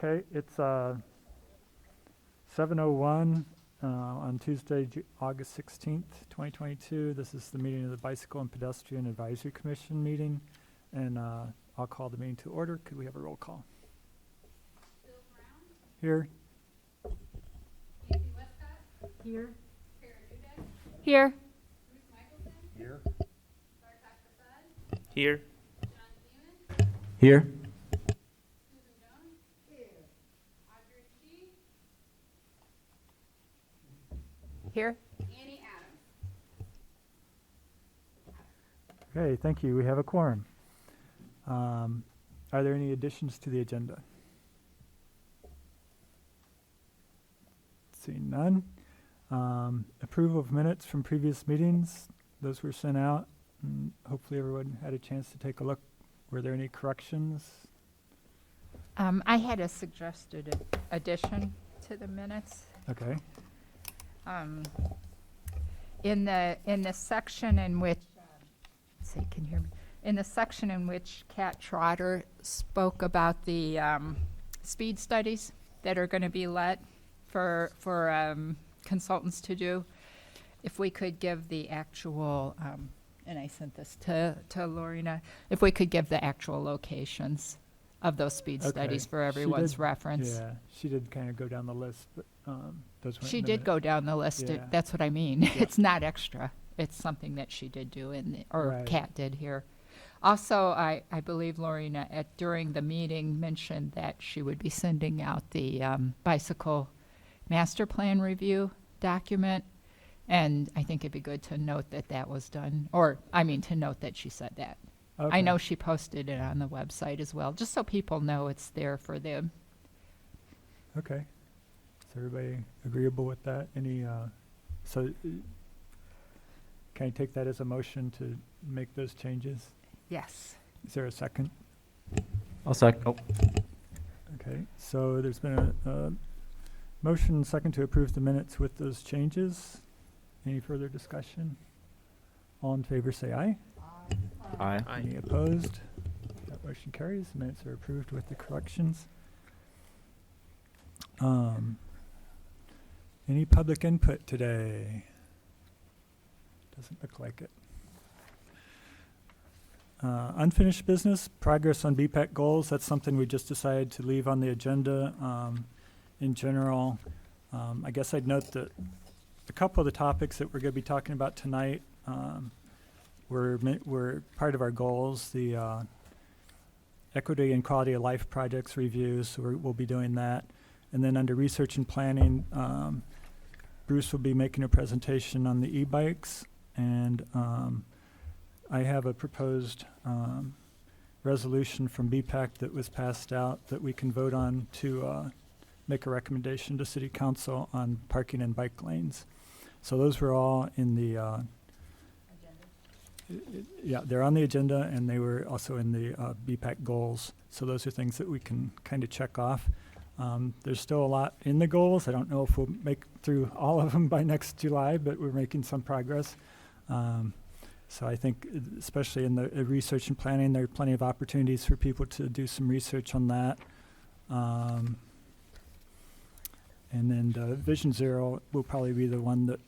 Okay, it's 7:01 on Tuesday, August 16th, 2022. This is the meeting of the Bicycle and Pedestrian Advisory Commission meeting, and I'll call the meeting to order. Could we have a roll call? Bill Brown. Here. Nancy Westcott. Here. Kara Dudek. Here. Bruce Michelson. Here. Sartak Prasad. Here. John Seaman. Here. Susan Jones. Here. Audrey Shee. Here. Annie Adams. Okay, thank you. We have a quorum. Are there any additions to the agenda? Seeing none. Approval of minutes from previous meetings. Those were sent out. And hopefully everyone had a chance to take a look. Were there any corrections? I had a suggested addition to the minutes. Okay. In the section in which, let's see, can you hear me? In the section in which Kat Trotter spoke about the speed studies that are going to be let for consultants to do, if we could give the actual, and I sent this to Lorena, if we could give the actual locations of those speed studies for everyone's reference. Yeah, she did kind of go down the list, but those weren't She in the did minute. go down the list. Yeah. That's what I mean. Yeah. It's not extra. It's something that she did do or Right. Kat did here. Also, I believe Lorena during the meeting mentioned that she would be sending out the bicycle master plan review document. And I think it'd be good to note that that was done, to note that she said that. Okay. I know she posted it on the website as well, just so people know it's there for them. Okay. Is everybody agreeable with that? Can I take that as a motion to make those changes? Yes. Is there a second? I'll second. Oh. Okay, so there's been a motion and second to approve the minutes with those changes. Any further discussion? All in favor say aye. Aye. Any opposed? That motion carries. The minutes are approved with the corrections. Any public input today? Doesn't look like it. Unfinished business, progress on BPAC goals. That's something we just decided to leave on the agenda. In general, I guess I'd note that a couple of the topics that we're going to be talking about tonight were part of our goals. The equity and quality of life projects reviews, so we'll be doing that. And then under research and planning, Bruce will be making a presentation on the e-bikes, and I have a proposed resolution from BPAC that was passed out that we can vote on to make a recommendation to City Council on parking and bike lanes. So those were all in the yeah, they're on the agenda, and they were also in the BPAC goals. So those are things that we can kind of check off. There's still a lot in the goals. I don't know if we'll make through all of them by next July, but we're making some progress. So I think, especially in the research and planning, there are plenty of opportunities for people to do some research on that. And then the Vision Zero will probably be the one that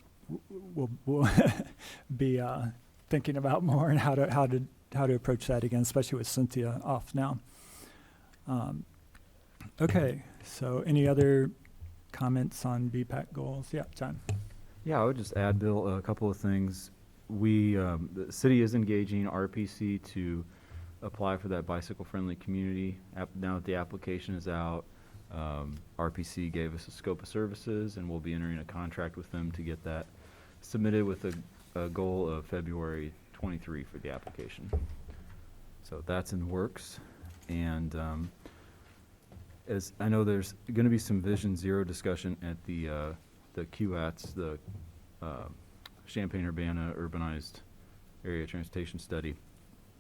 we'll be thinking about more, and how to approach that again, especially with Cynthia off now. Okay, so any other comments on BPAC goals? Yeah, John. Yeah, I would just add, Bill, a couple of things. The city is engaging RPC to apply for that bicycle-friendly community. Now that the application is out, RPC gave us a scope of services, and we'll be entering a contract with them to get that submitted with a goal of February 23 for the application. So that's in the works. And as I know, there's going to be some Vision Zero discussion at the QATS, the Champaign-Urbana Urbanized Area Transportation Study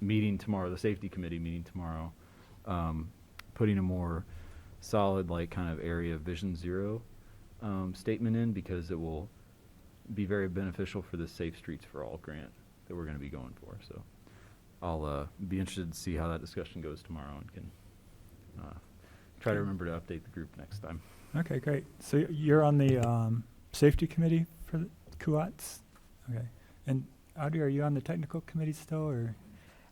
meeting tomorrow, the safety committee meeting tomorrow, putting a more solid, like, kind of area Vision Zero statement in, because it will be very beneficial for the Safe Streets for All grant that we're going to be going for. So I'll be interested to see how that discussion goes tomorrow, and can try to remember to update the group next time. Okay, great. So you're on the safety committee for the CUATs? Okay. And Audrey, are you on the technical committee still, or?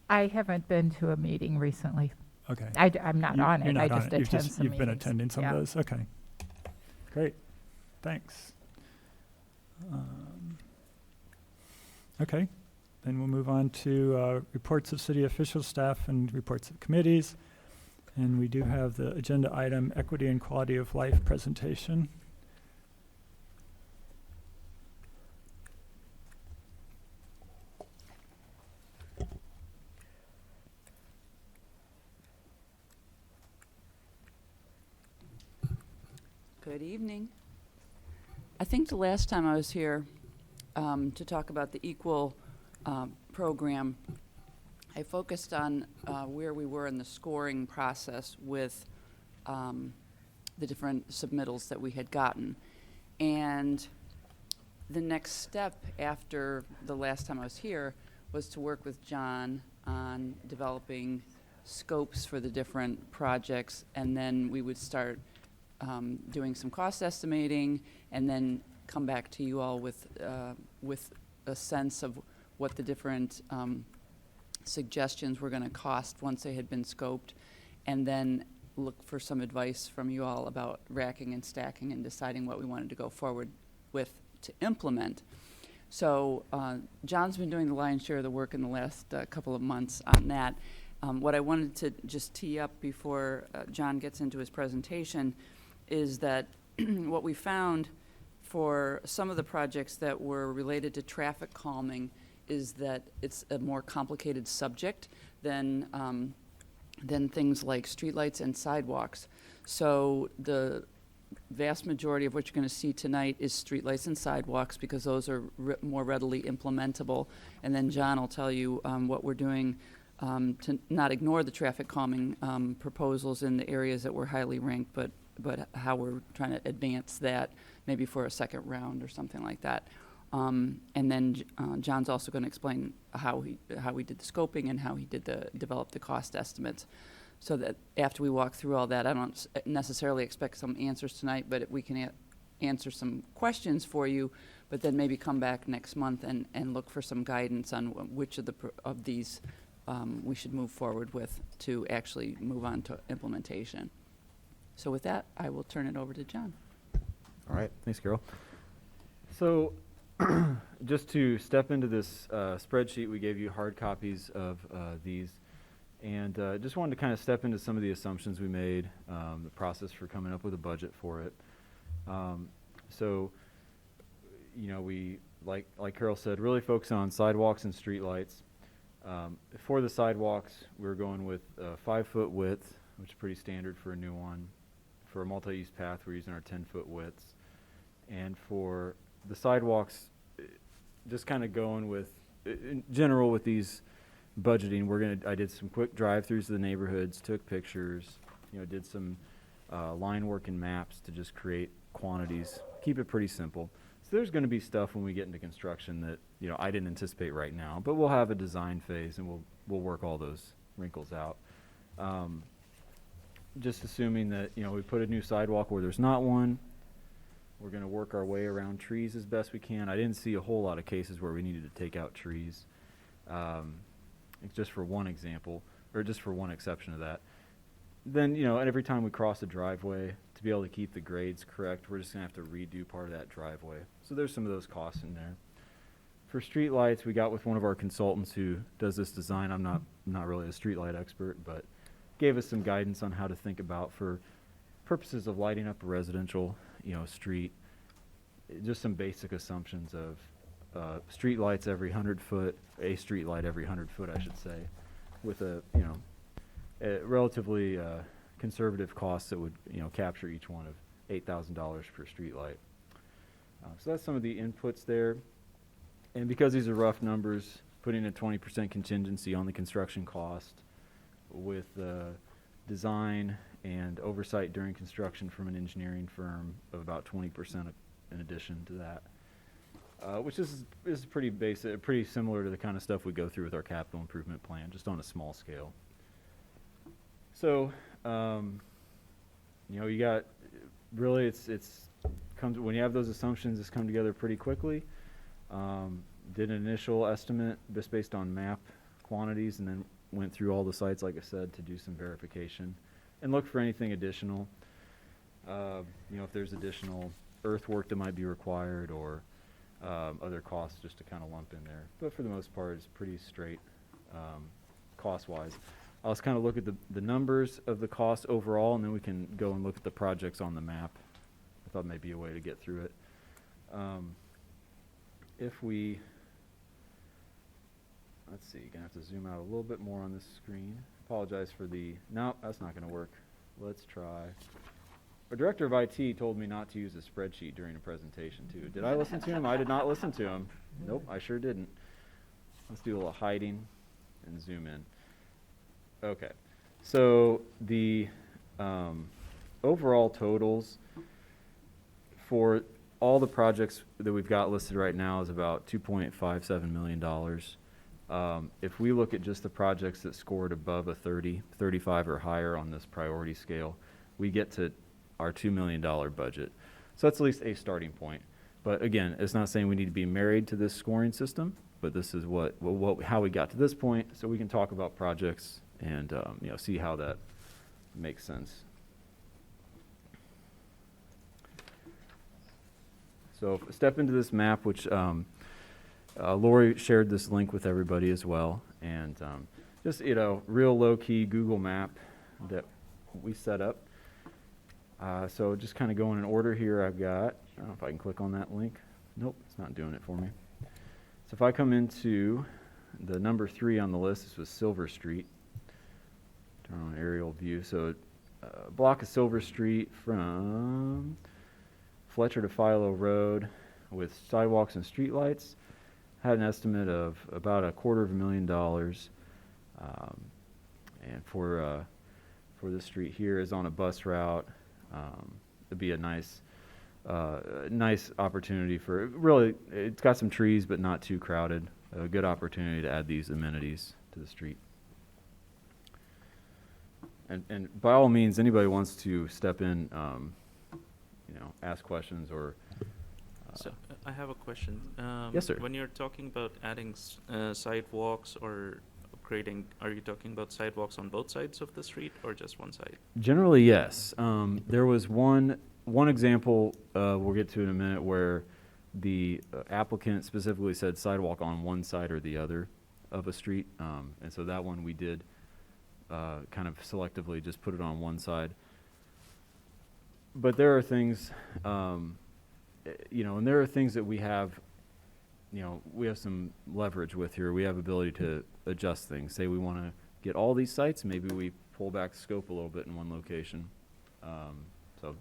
I haven't been to a meeting recently. Okay. I'm not You- on you're it. I not on just it. attend some You've been meetings. attending some Yeah. of those. Okay. Great. Thanks. Okay. Then we'll move on to reports of city official staff and reports of committees. And we do have the agenda item, equity and quality of life presentation. Good evening. I think the last time I was here to talk about the Equal program, I focused on where we were in the scoring process with the different submittals that we had gotten. And the next step after the last time I was here was to work with John on developing scopes for the different projects, and then we would start doing some cost estimating, and then come back to you all with a sense of what the different suggestions were going to cost once they had been scoped, and then look for some advice from you all about racking and stacking and deciding what we wanted to go forward with to implement. So John's been doing the lion's share of the work in the last couple of months on that. What I wanted to just tee up before John gets into his presentation is that what we found for some of the projects that were related to traffic calming is that it's a more complicated subject than things like streetlights and sidewalks. So the vast majority of what you're going to see tonight is streetlights and sidewalks, because those are more readily implementable. And then John will tell you what we're doing to not ignore the traffic calming proposals in the areas that were highly ranked, but how we're trying to advance that maybe for a second round or something like that. And then John's also going to explain how we did the scoping and how he did develop the cost estimates. So that after we walk through all that, I don't necessarily expect some answers tonight, but we can answer some questions for you, but then maybe come back next month and look for some guidance on which of these we should move forward with to actually move on to implementation. So with that, I will turn it over to John. All right, thanks, Carol. So just to step into this spreadsheet, we gave you hard copies of these, and just wanted to kind of step into some of the assumptions we made, the process for coming up with a budget for it. So, you know, we, like Carol said, really focus on sidewalks and streetlights. For the sidewalks, we're going with 5-foot width, which is pretty standard for a new one. For a multi-use path, we're using our 10-foot widths. And for the sidewalks, just kind of going with, in general with these budgeting, I did some quick drive-throughs to the neighborhoods, took pictures, did some line work and maps to just create quantities, keep it pretty simple. So there's going to be stuff when we get into construction that, I didn't anticipate right now, but we'll have a design phase and we'll work all those wrinkles out. Just assuming that, we put a new sidewalk where there's not one. We're going to work our way around trees as best we can. I didn't see a whole lot of cases where we needed to take out trees. Just for one example, or just for one exception of that. Then, and every time we cross a driveway, to be able to keep the grades correct, we're just going to have to redo part of that driveway. So there's some of those costs in there. For streetlights, we got with one of our consultants who does this design. I'm not really a streetlight expert, but gave us some guidance on how to think about for purposes of lighting up a residential, street. Just some basic assumptions of street lights every 100 foot, a street light every 100 foot, I should say, with a relatively conservative cost that would, capture each one of $8,000 per street light. So that's some of the inputs there. And because these are rough numbers, putting a 20% contingency on the construction cost with design and oversight during construction from an engineering firm of about 20% in addition to that, which is pretty basic, pretty similar to the kind of stuff we go through with our capital improvement plan, just on a small scale. So You know, you got, really, it's comes, when you have those assumptions, it's come together pretty quickly. Did an initial estimate just based on map quantities, and then went through all the sites, like I said, to do some verification and look for anything additional. You know, if there's additional earthwork that might be required, or other costs just to kind of lump in there. But for the most part, it's pretty straight cost-wise. I'll just kind of look at the numbers of the cost overall, and then we can go and look at the projects on the map. I thought maybe a way to get through it. If we, let's see, gonna have to zoom out a little bit more on this screen. Apologize for the, no, that's not gonna work. Let's try. Our director of IT told me not to use a spreadsheet during a presentation too. Did I listen to him? I did not listen to him. Nope, I sure didn't. Let's do a little hiding and zoom in. Okay, so the overall totals for all the projects that we've got listed right now is about $2.57 million. If we look at just the projects that scored above a 30, 35 or higher on this priority scale, we get to our $2 million budget. So that's at least a starting point. But again, it's not saying we need to be married to this scoring system, but this is how we got to this point, so we can talk about projects and you know, see how that makes sense. So step into this map, which Lori shared this link with everybody as well, and just, you know, real low-key Google map that we set up. So just kind of going in order here, I've got, I don't know if I can click on that link. Nope, it's not doing it for me. So if I come into the number 3 on the list, this was Silver Street. Turn on aerial view. So block of Silver Street from Fletcher to Philo Road with sidewalks and streetlights. Had an estimate of about $250,000. And for this street here is on a bus route. It'd be a nice opportunity for, really, it's got some trees but not too crowded. A good opportunity to add these amenities to the street. And by all means, anybody wants to step in, you know, ask questions or. So I have a question. Yes, sir. When you're talking about adding sidewalks or upgrading, are you talking about sidewalks on both sides of the street or just one side? Generally, yes. There was one example we'll get to in a minute where the applicant specifically said sidewalk on one side or the other of a street, and so that one we did kind of selectively just put it on one side. But there are things, you know, and there are things that we have, you know, we have some leverage with here. We have ability to adjust things. Say we want to get all these sites, maybe we pull back the scope a little bit in one location. So,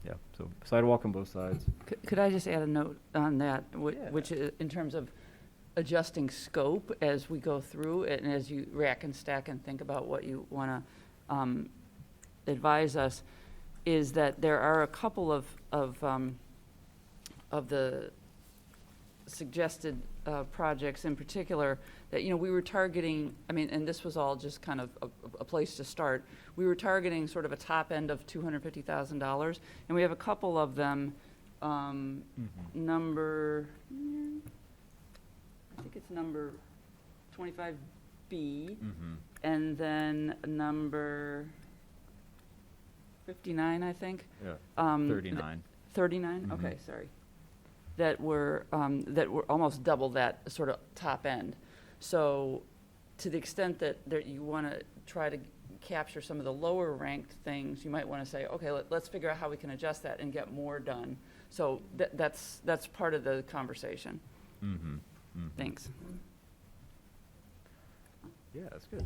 yeah, so sidewalk on both sides. Could I just add a note on that, which is in terms of adjusting scope as we go through it and as you rack and stack and think about what you want to advise us, is that there are a couple of the suggested projects in particular that, you know, we were targeting, I mean, and this was all just kind of a place to start. We were targeting sort of a top end of $250,000, and we have a couple of them, number, I think it's number 25B, and then number 59, I think. Yeah, 39. 39? Okay, sorry. That were almost double that sort of top end. So to the extent that you want to try to capture some of the lower ranked things, you might want to say, okay, let's figure out how we can adjust that and get more done. So that's part of the conversation. Thanks. Yeah, that's good.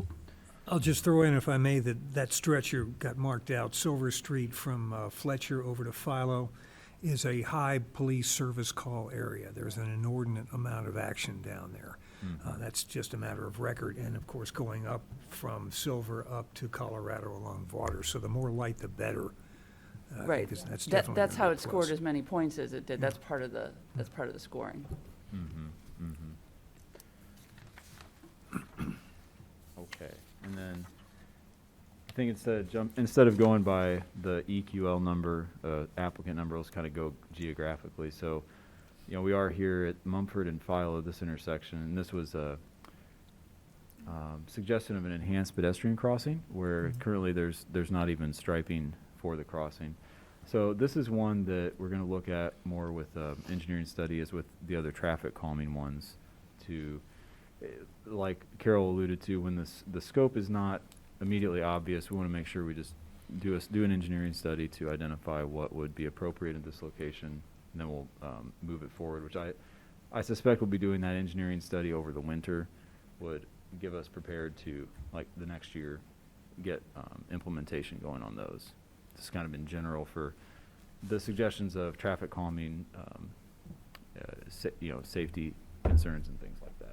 I'll just throw in, if I may, that stretch you got marked out, Silver Street from Fletcher over to Philo, is a high police service call area. There's an inordinate amount of action down there. That's just a matter of record, and of course going up from Silver up to Colorado along water. So the more light, the better. Right. That's definitely That's gonna how be a it scored plus. as many points as it did. That's part of the scoring. Okay, and then I think instead of going by the EQL number, applicant number, let's kind of go geographically. So, you know, we are here at Mumford and Philo, this intersection, and this was a suggestion of an enhanced pedestrian crossing where currently there's not even striping for the crossing. So this is one that we're going to look at more with engineering study as with the other traffic calming ones to, like Carol alluded to, when the scope is not immediately obvious, we want to make sure we just do an engineering study to identify what would be appropriate in this location, and then we'll move it forward, which I suspect we'll be doing that engineering study over the winter, would give us prepared to, like, the next year, get implementation going on those. Just kind of in general for the suggestions of traffic calming, safety concerns and things like that.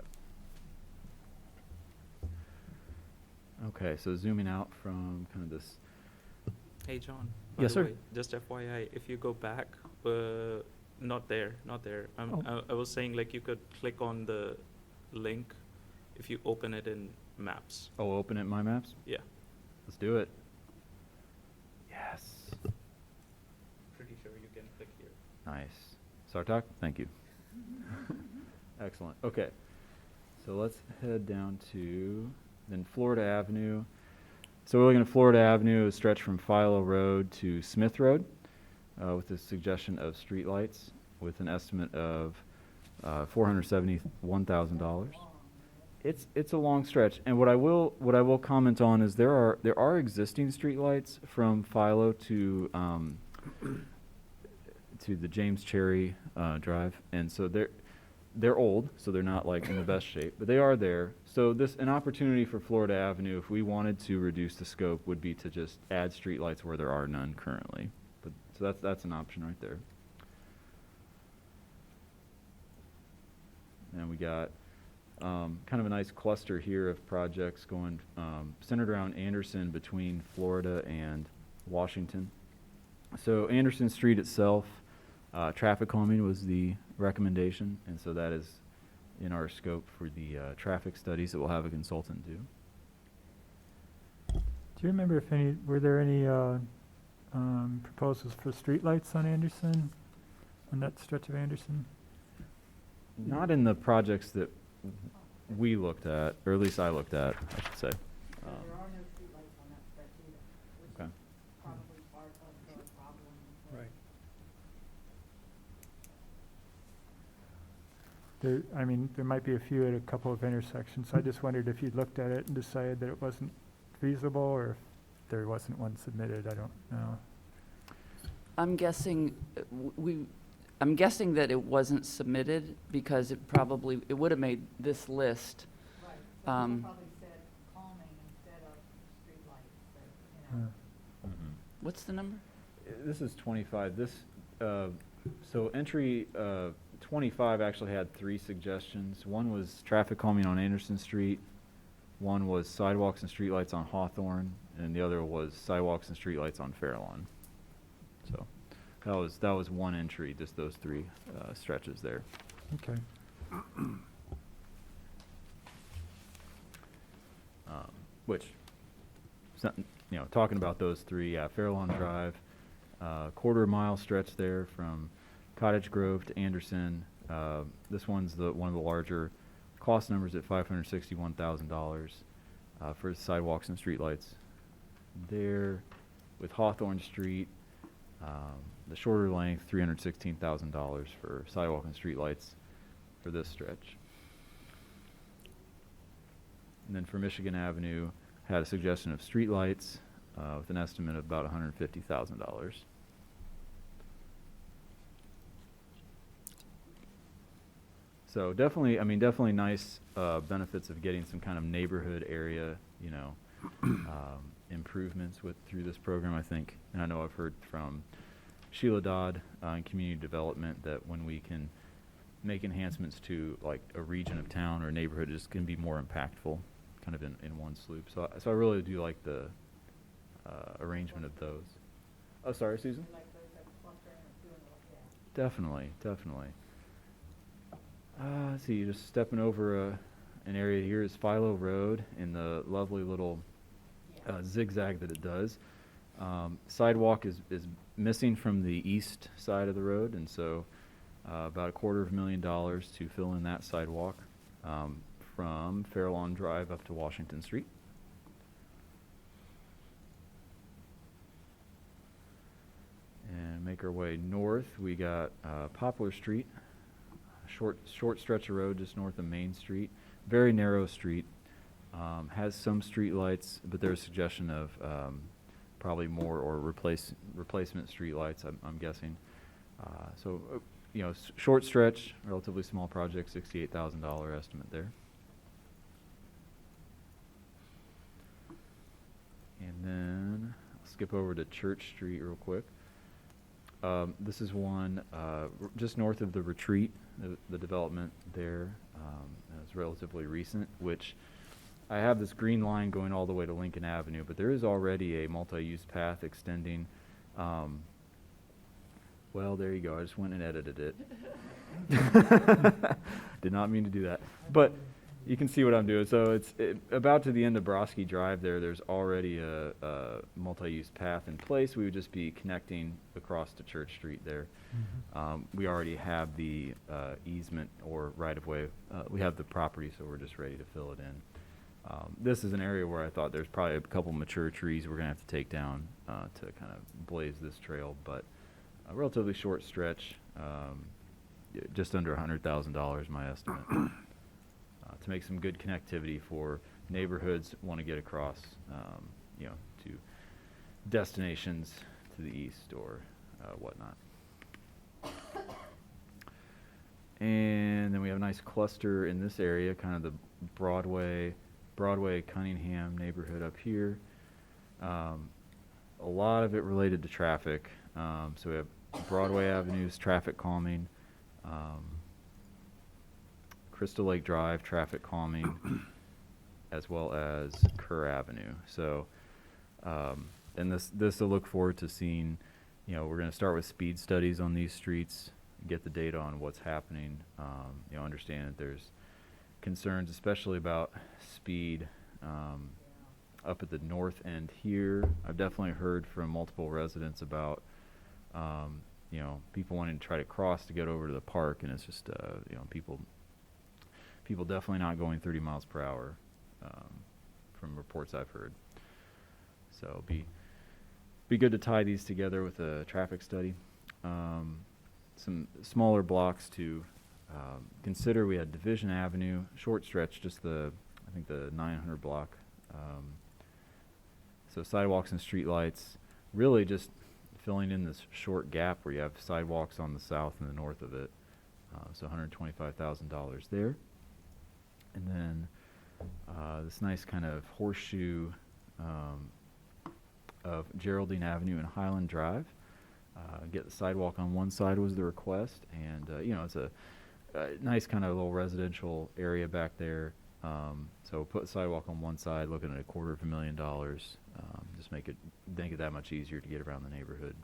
Okay, so zooming out from kind of this. Hey, John. By Yes, the sir. way, just FYI, if you go back, not there. Oh. I was saying, like, you could click on the link if you open it in Maps. Oh, open it in My Maps? Yeah. Let's do it. Yes. Pretty sure you can click here. Nice. Sartak, thank you. Excellent. Okay. So let's head down to then Florida Avenue. So we're looking at Florida Avenue, a stretch from Philo Road to Smith Road, with the suggestion of streetlights with an estimate of $471,000. It's a long stretch, and what I will comment on is there are existing streetlights from Philo to the James Cherry Drive, and so they're old, so they're not like in the best shape, but they are there. So an opportunity for Florida Avenue, if we wanted to reduce the scope, would be to just add streetlights where there are none currently. But so that's an option right there. And we got kind of a nice cluster here of projects going centered around Anderson between Florida and Washington. So Anderson Street itself, traffic calming was the recommendation, and so that is in our scope for the traffic studies that we'll have a consultant do. Do you remember were there any proposals for streetlights on Anderson, on that stretch of Anderson? Not in the projects that we looked at, or at least I looked at, I should say. There are no streetlights on that stretch either, which Okay. is probably part of the problem. Right. There might be a few at a couple of intersections. I just wondered if you'd looked at it and decided that it wasn't feasible, or if there wasn't one submitted. I don't know. I'm guessing, I'm guessing that it wasn't submitted because it would have made this list. Right, so Um, people probably said calming instead of streetlights, but, you know. What's the number? This is 25. So entry 25 actually had 3 suggestions. One was traffic calming on Anderson Street, one was sidewalks and streetlights on Hawthorne, and the other was sidewalks and streetlights on Fairlawn. So that was one entry, just those 3 stretches there. Okay. Which, talking about those 3, Fairlawn Drive, quarter-mile stretch there from Cottage Grove to Anderson. This one's one of the larger cost numbers at $561,000 for sidewalks and streetlights. There, with Hawthorne Street, the shorter length, $316,000 for sidewalk and streetlights for this stretch. And then for Michigan Avenue, had a suggestion of streetlights with an estimate of about $150,000. So definitely nice benefits of getting some kind of neighborhood area, improvements through this program, I think. And I know I've heard from Sheila Dodd in community development that when we can make enhancements to like a region of town or neighborhood, it just can be more impactful, kind of in one swoop. So I really do like the arrangement of those. Oh, sorry, Susan? Like those that cluster and doing it, yeah. Definitely. Let's see, just stepping over an area here is Philo Road in the lovely little zigzag that it does. Sidewalk is missing from the east side of the road, and so about $250,000 to fill in that sidewalk from Fairlawn Drive up to Washington Street. And make our way north. We got Poplar Street, short stretch of road just north of Main Street. Very narrow street. Has some street lights, but there's a suggestion of probably more or replacement street lights, I'm guessing. Short stretch, relatively small project, $68,000 estimate there. And then I'll skip over to Church Street real quick. This is one just north of the Retreat, the development there. It's relatively recent, which I have this green line going all the way to Lincoln Avenue, but there is already a multi-use path extending. Well, there you go. I just went and edited it. Did not mean to do that. But you can see what I'm doing. So it's about to the end of Broski Drive there. There's already a multi-use path in place. We would just be connecting across to Church Street there. We already have the easement or right-of-way. We have the property, so we're just ready to fill it in. This is an area where I thought there's probably a couple mature trees we're going to have to take down to kind of blaze this trail, but a relatively short stretch, just under $100,000 my estimate, to make some good connectivity for neighborhoods that want to get across, to destinations to the east or whatnot. And then we have a nice cluster in this area, kind of the Broadway Cunningham neighborhood up here. A lot of it related to traffic. So we have Broadway Avenue's traffic calming, Crystal Lake Drive traffic calming, as well as Kerr Avenue. So, and this to look forward to seeing. We're going to start with speed studies on these streets, get the data on what's happening. Understand that there's concerns, especially about speed up at the north end here. I've definitely heard from multiple residents about people wanting to try to cross to get over to the park, and it's just people definitely not going 30 miles per hour from reports I've heard. So be good to tie these together with a traffic study. Some smaller blocks to consider. We had Division Avenue, short stretch, just I think the 900 block. So sidewalks and street lights, really just filling in this short gap where you have sidewalks on the south and the north of it. So $125,000 there. And then this nice kind of horseshoe of Geraldine Avenue and Highland Drive. Get the sidewalk on one side was the request, and it's a nice kind of little residential area back there. So put the sidewalk on one side, looking at $250,000. Just make it that much easier to get around the neighborhood.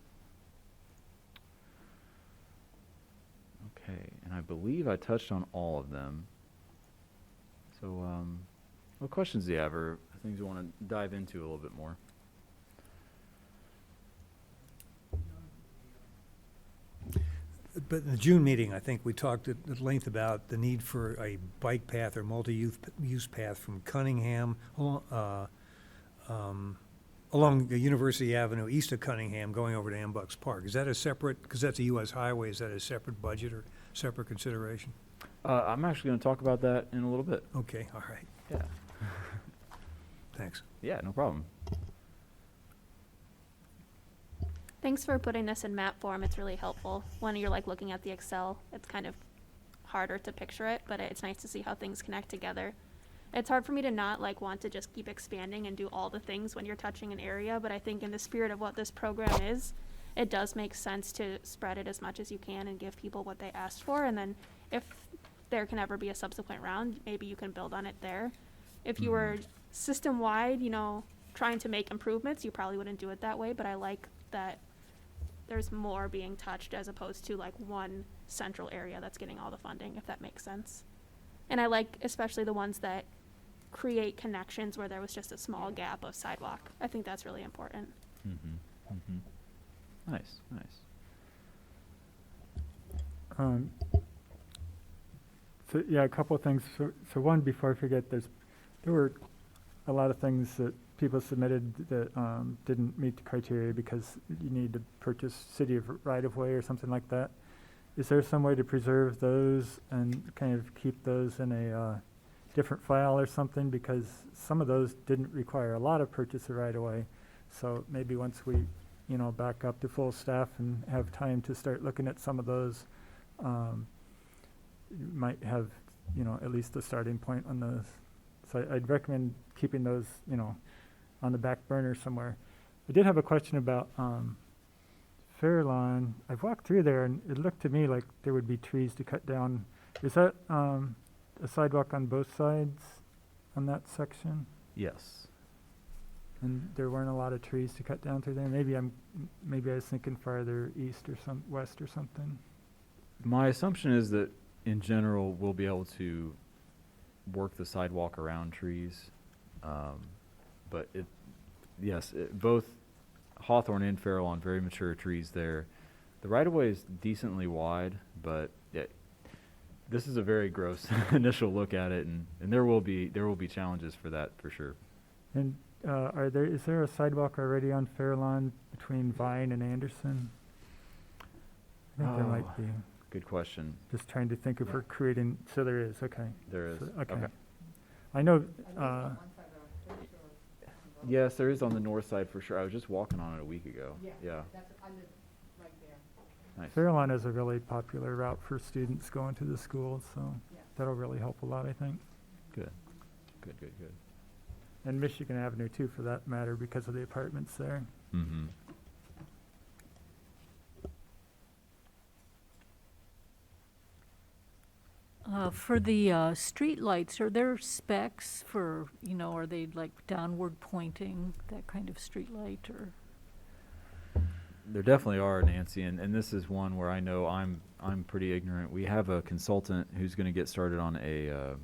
Okay, and I believe I touched on all of them. So what questions do you have, or things you want to dive into a little bit more? But in the June meeting, I think we talked at length about the need for a bike path or multi-use path from Cunningham along the University Avenue east of Cunningham going over to Ambucks Park. Is that a separate, because that's a U.S. highway, is that a separate budget or separate consideration? I'm actually going to talk about that in a little bit. Okay, all right. Yeah. Thanks. Yeah, no problem. Thanks for putting this in map form. It's really helpful. When you're looking at the Excel, it's kind of harder to picture it, but it's nice to see how things connect together. It's hard for me to not want to just keep expanding and do all the things when you're touching an area, but I think in the spirit of what this program is, it does make sense to spread it as much as you can and give people what they asked for, and then if there can ever be a subsequent round, maybe you can build on it there. If you were system-wide, trying to make improvements, you probably wouldn't do it that way, but I like that there's more being touched as opposed to one central area that's getting all the funding, if that makes sense. And I like especially the ones that create connections where there was just a small gap of sidewalk. I think that's really important. Mm-hmm. Mm-hmm. Nice, nice. So, yeah, a couple of things. So one, before I forget, there were a lot of things that people submitted that didn't meet the criteria because you need to purchase city of right-of-way or something like that. Is there some way to preserve those and kind of keep those in a different file or something? Because some of those didn't require a lot of purchase of right-of-way. So maybe once we, back up to full staff and have time to start looking at some of those, you might have, at least a starting point on those. So I'd recommend keeping those, on the back burner somewhere. I did have a question about Fairlawn. I've walked through there and it looked to me like there would be trees to cut down. Is that a sidewalk on both sides on that section? Yes. And there weren't a lot of trees to cut down through there? Maybe I was thinking farther east or west or something. My assumption is that in general, we'll be able to work the sidewalk around trees. But both Hawthorne and Fairlawn, very mature trees there. The right-of-way is decently wide, but this is a very gross initial look at it, and there will be challenges for that for sure. And is there a sidewalk already on Fairlawn between Vine and Anderson? I think there might be. Good question. Just trying to think if we're creating, so there is, okay. There is. So, okay. Okay. I know, Yes, there is on the north side for sure. I was just walking on it a week ago. Yeah. That's under, right there. Nice. Fairlawn is a really popular route for students going to the school, so Yeah. that'll really help a lot, I think. Good. Good, good, good. And Michigan Avenue too, for that matter, because of the apartments there. Mm-hmm. For the street lights, are there specs for, are they like downward pointing, that kind of street light, or? There definitely are, Nancy, and this is one where I know I'm pretty ignorant. We have a consultant who's going to get started on an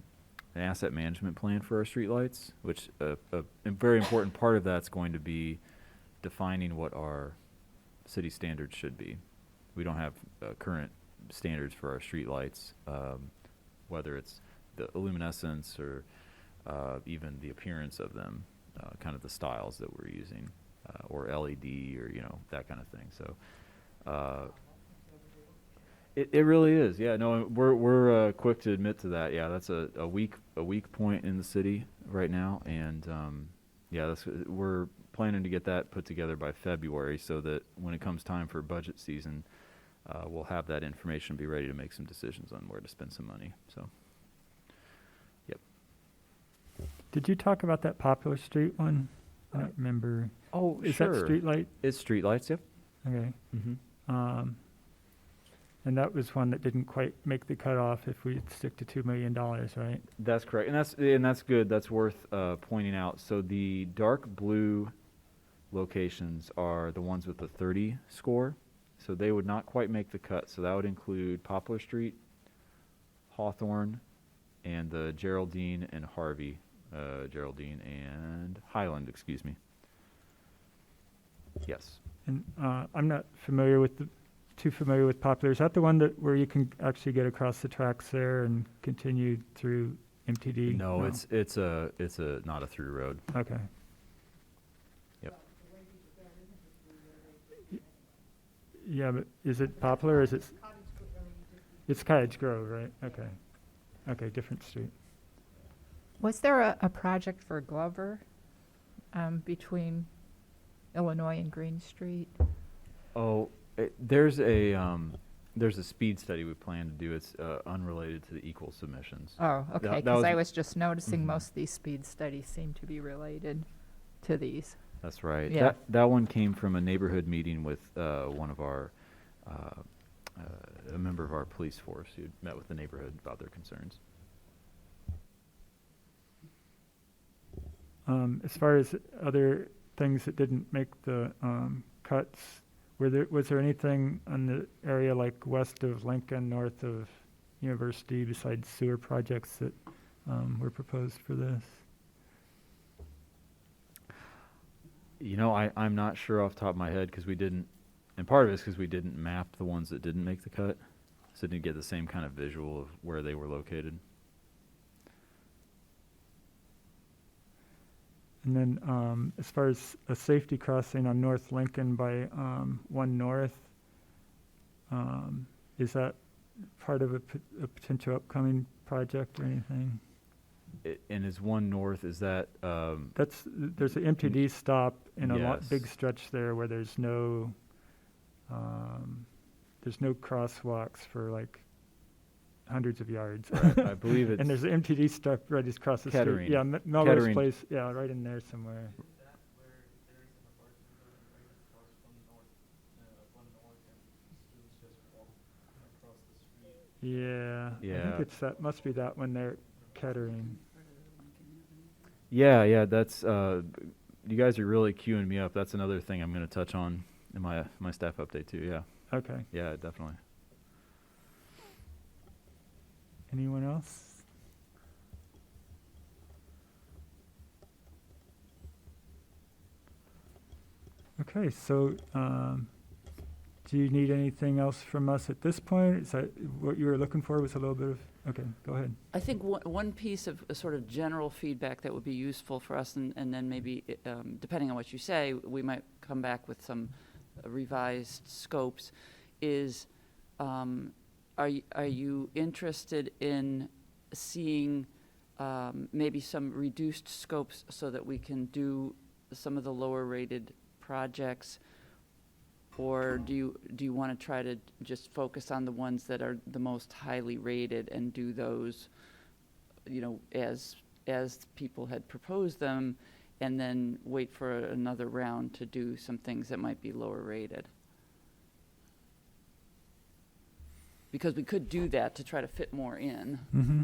asset management plan for our streetlights, which a very important part of that's going to be defining what our city standards should be. We don't have current standards for our streetlights, whether it's the luminescence or even the appearance of them, kind of the styles that we're using. Or LED or, that kind of thing. So, it really is. Yeah, no, we're quick to admit to that. Yeah, that's a weak point in the city right now. And, we're planning to get that put together by February so that when it comes time for budget season, we'll have that information, be ready to make some decisions on where to spend some money. So, yep. Did you talk about that Popular Street one? I don't remember. Oh, Is sure. that street light? It's streetlights, yep. Okay. Mm-hmm. And that was one that didn't quite make the cutoff if we stick to $2 million, right? That's correct, and that's good. That's worth pointing out. So the dark blue locations are the ones with the 30 score. So they would not quite make the cut. So that would include Poplar Street, Hawthorne, and the Geraldine and Harvey. Geraldine and Highland, excuse me. Yes. And I'm not too familiar with Popular. Is that the one where you can actually get across the tracks there and continue through MTD? No, it's not a through road. Okay. Yep. Yeah, but is it Poplar or is it? It's Cottage Grove, right? Okay. Okay, different street. Was there a project for Glover between Illinois and Green Street? Oh, there's a speed study we plan to do. It's unrelated to the equal submissions. Oh, okay, that because was- I was just noticing Mhm. most of these speed studies seem to be related to these. That's right. Yeah. That one came from a neighborhood meeting with one of our a member of our police force who met with the neighborhood about their concerns. As far as other things that didn't make the cuts, was there anything on the area like west of Lincoln, north of University, besides sewer projects that were proposed for this? You know, I'm not sure off the top of my head because we didn't, and part of it's because we didn't map the ones that didn't make the cut, so didn't get the same kind of visual of where they were located. And then as far as a safety crossing on North Lincoln by 1 North, is that part of a potential upcoming project or anything? And is 1 North, is that, There's an MTD stop in a Yes. big stretch there where there's no crosswalks for like hundreds of yards. right, I believe it's. And there's an MTD stop right across the Kettering. street. Yeah, Melrose Kettering. Place, yeah, right in there somewhere. Yeah, I Yeah. think that must be that one there, Kettering. Yeah, that's, you guys are really queuing me up. That's another thing I'm gonna touch on in my staff update too, yeah. Okay, Yeah, definitely. anyone else? Okay, so, do you need anything else from us at this point? Is that what you were looking for, was a little bit of, okay, go ahead. I think one piece of sort of general feedback that would be useful for us, and then maybe, depending on what you say, we might come back with some revised scopes, is are you interested in seeing maybe some reduced scopes so that we can do some of the lower rated projects? Or do you want to try to just focus on the ones that are the most highly rated and do those, you know, as people had proposed them, and then wait for another round to do some things that might be lower rated? Because we could do that to try to fit more in. Mm-hmm.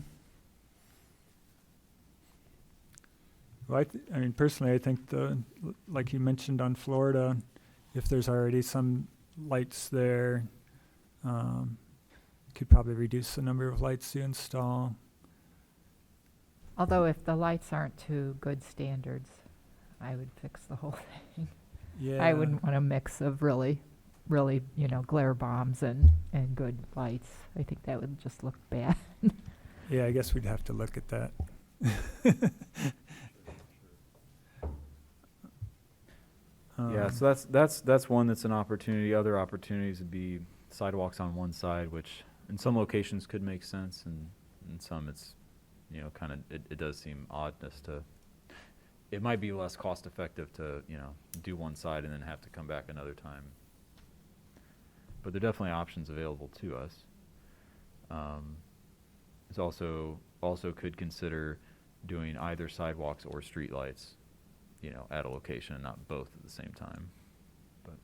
Well, I mean, personally, I think like you mentioned on Florida, if there's already some lights there, could probably reduce the number of lights you install. Although if the lights aren't to good standards, I would fix the whole thing. Yeah. I wouldn't want a mix of really, glare bombs and good lights. I think that would just look bad. Yeah, I guess we'd have to look at that. Yeah, so that's one that's an opportunity. Other opportunities would be sidewalks on one side, which in some locations could make sense, and in some it's, you know, kind of, it does seem oddness to, it might be less cost effective to, you know, do one side and then have to come back another time. But there are definitely options available to us. There's also could consider doing either sidewalks or streetlights, you know, at a location, and not both at the same time. But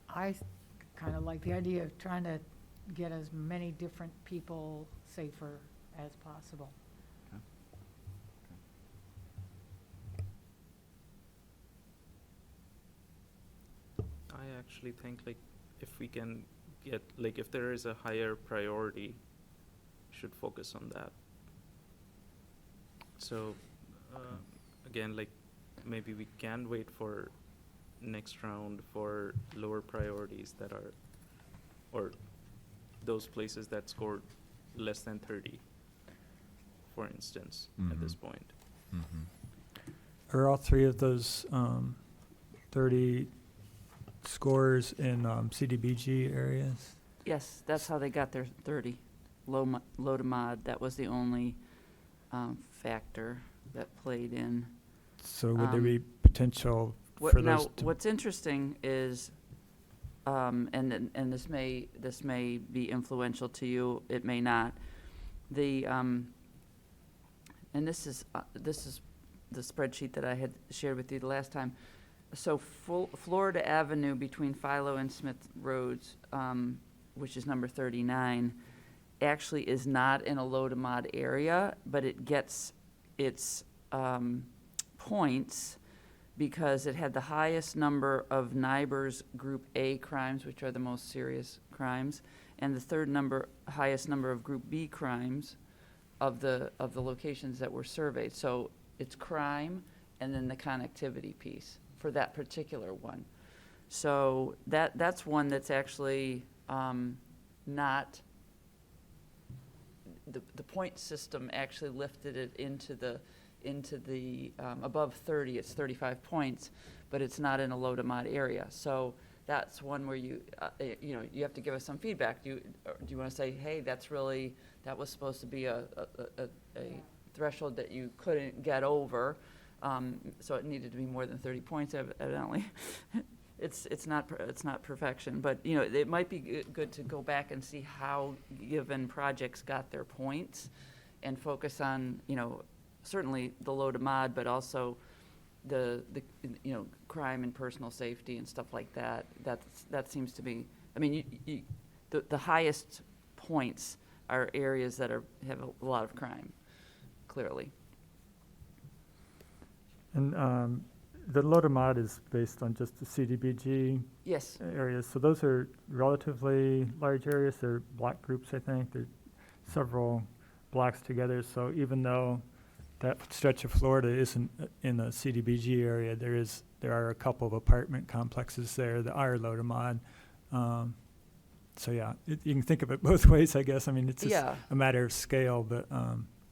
I kind of like the idea of trying to get as many different people safer as possible. I actually think like if we can get, like if there is a higher priority, should focus on that. So, again, like maybe we can wait for next round for lower priorities that are, or those places that scored less than 30, for instance, at this point. Are all three of those 30 scores in CDBG areas? Yes, that's how they got their 30. Low to mod, that was the only factor that played in. So would there be potential for those Now, to... what's interesting is, and this may be influential to you, it may not. And this is the spreadsheet that I had shared with you the last time. So Florida Avenue between Philo and Smith Roads, which is number 39, actually is not in a low to mod area, but it gets its points because it had the highest number of NIBRS Group A crimes, which are the most serious crimes, and the highest number of Group B crimes of the locations that were surveyed. So it's crime and then the connectivity piece for that particular one. So that's one that's actually not, the point system actually lifted it into the above 30, it's 35 points, but it's not in a low to mod area. So that's one where you you have to give us some feedback. Do you want to say, hey, that was supposed to be a threshold that you couldn't get over, so it needed to be more than 30 points evidently. It's not perfection, but it might be good to go back and see how given projects got their points, and focus on certainly the low to mod, but also the crime and personal safety and stuff like that. That seems to be. I mean, the highest points are areas that have a lot of crime, clearly. And the low to mod is based on just the CDBG Yes. areas. So those are relatively large areas. They're block groups, I think. They're several blocks together. So even though that stretch of Florida isn't in the CDBG area, there are a couple of apartment complexes there that are low to mod. So yeah, you can think of it both ways, I guess. I mean, it's just a matter of scale, but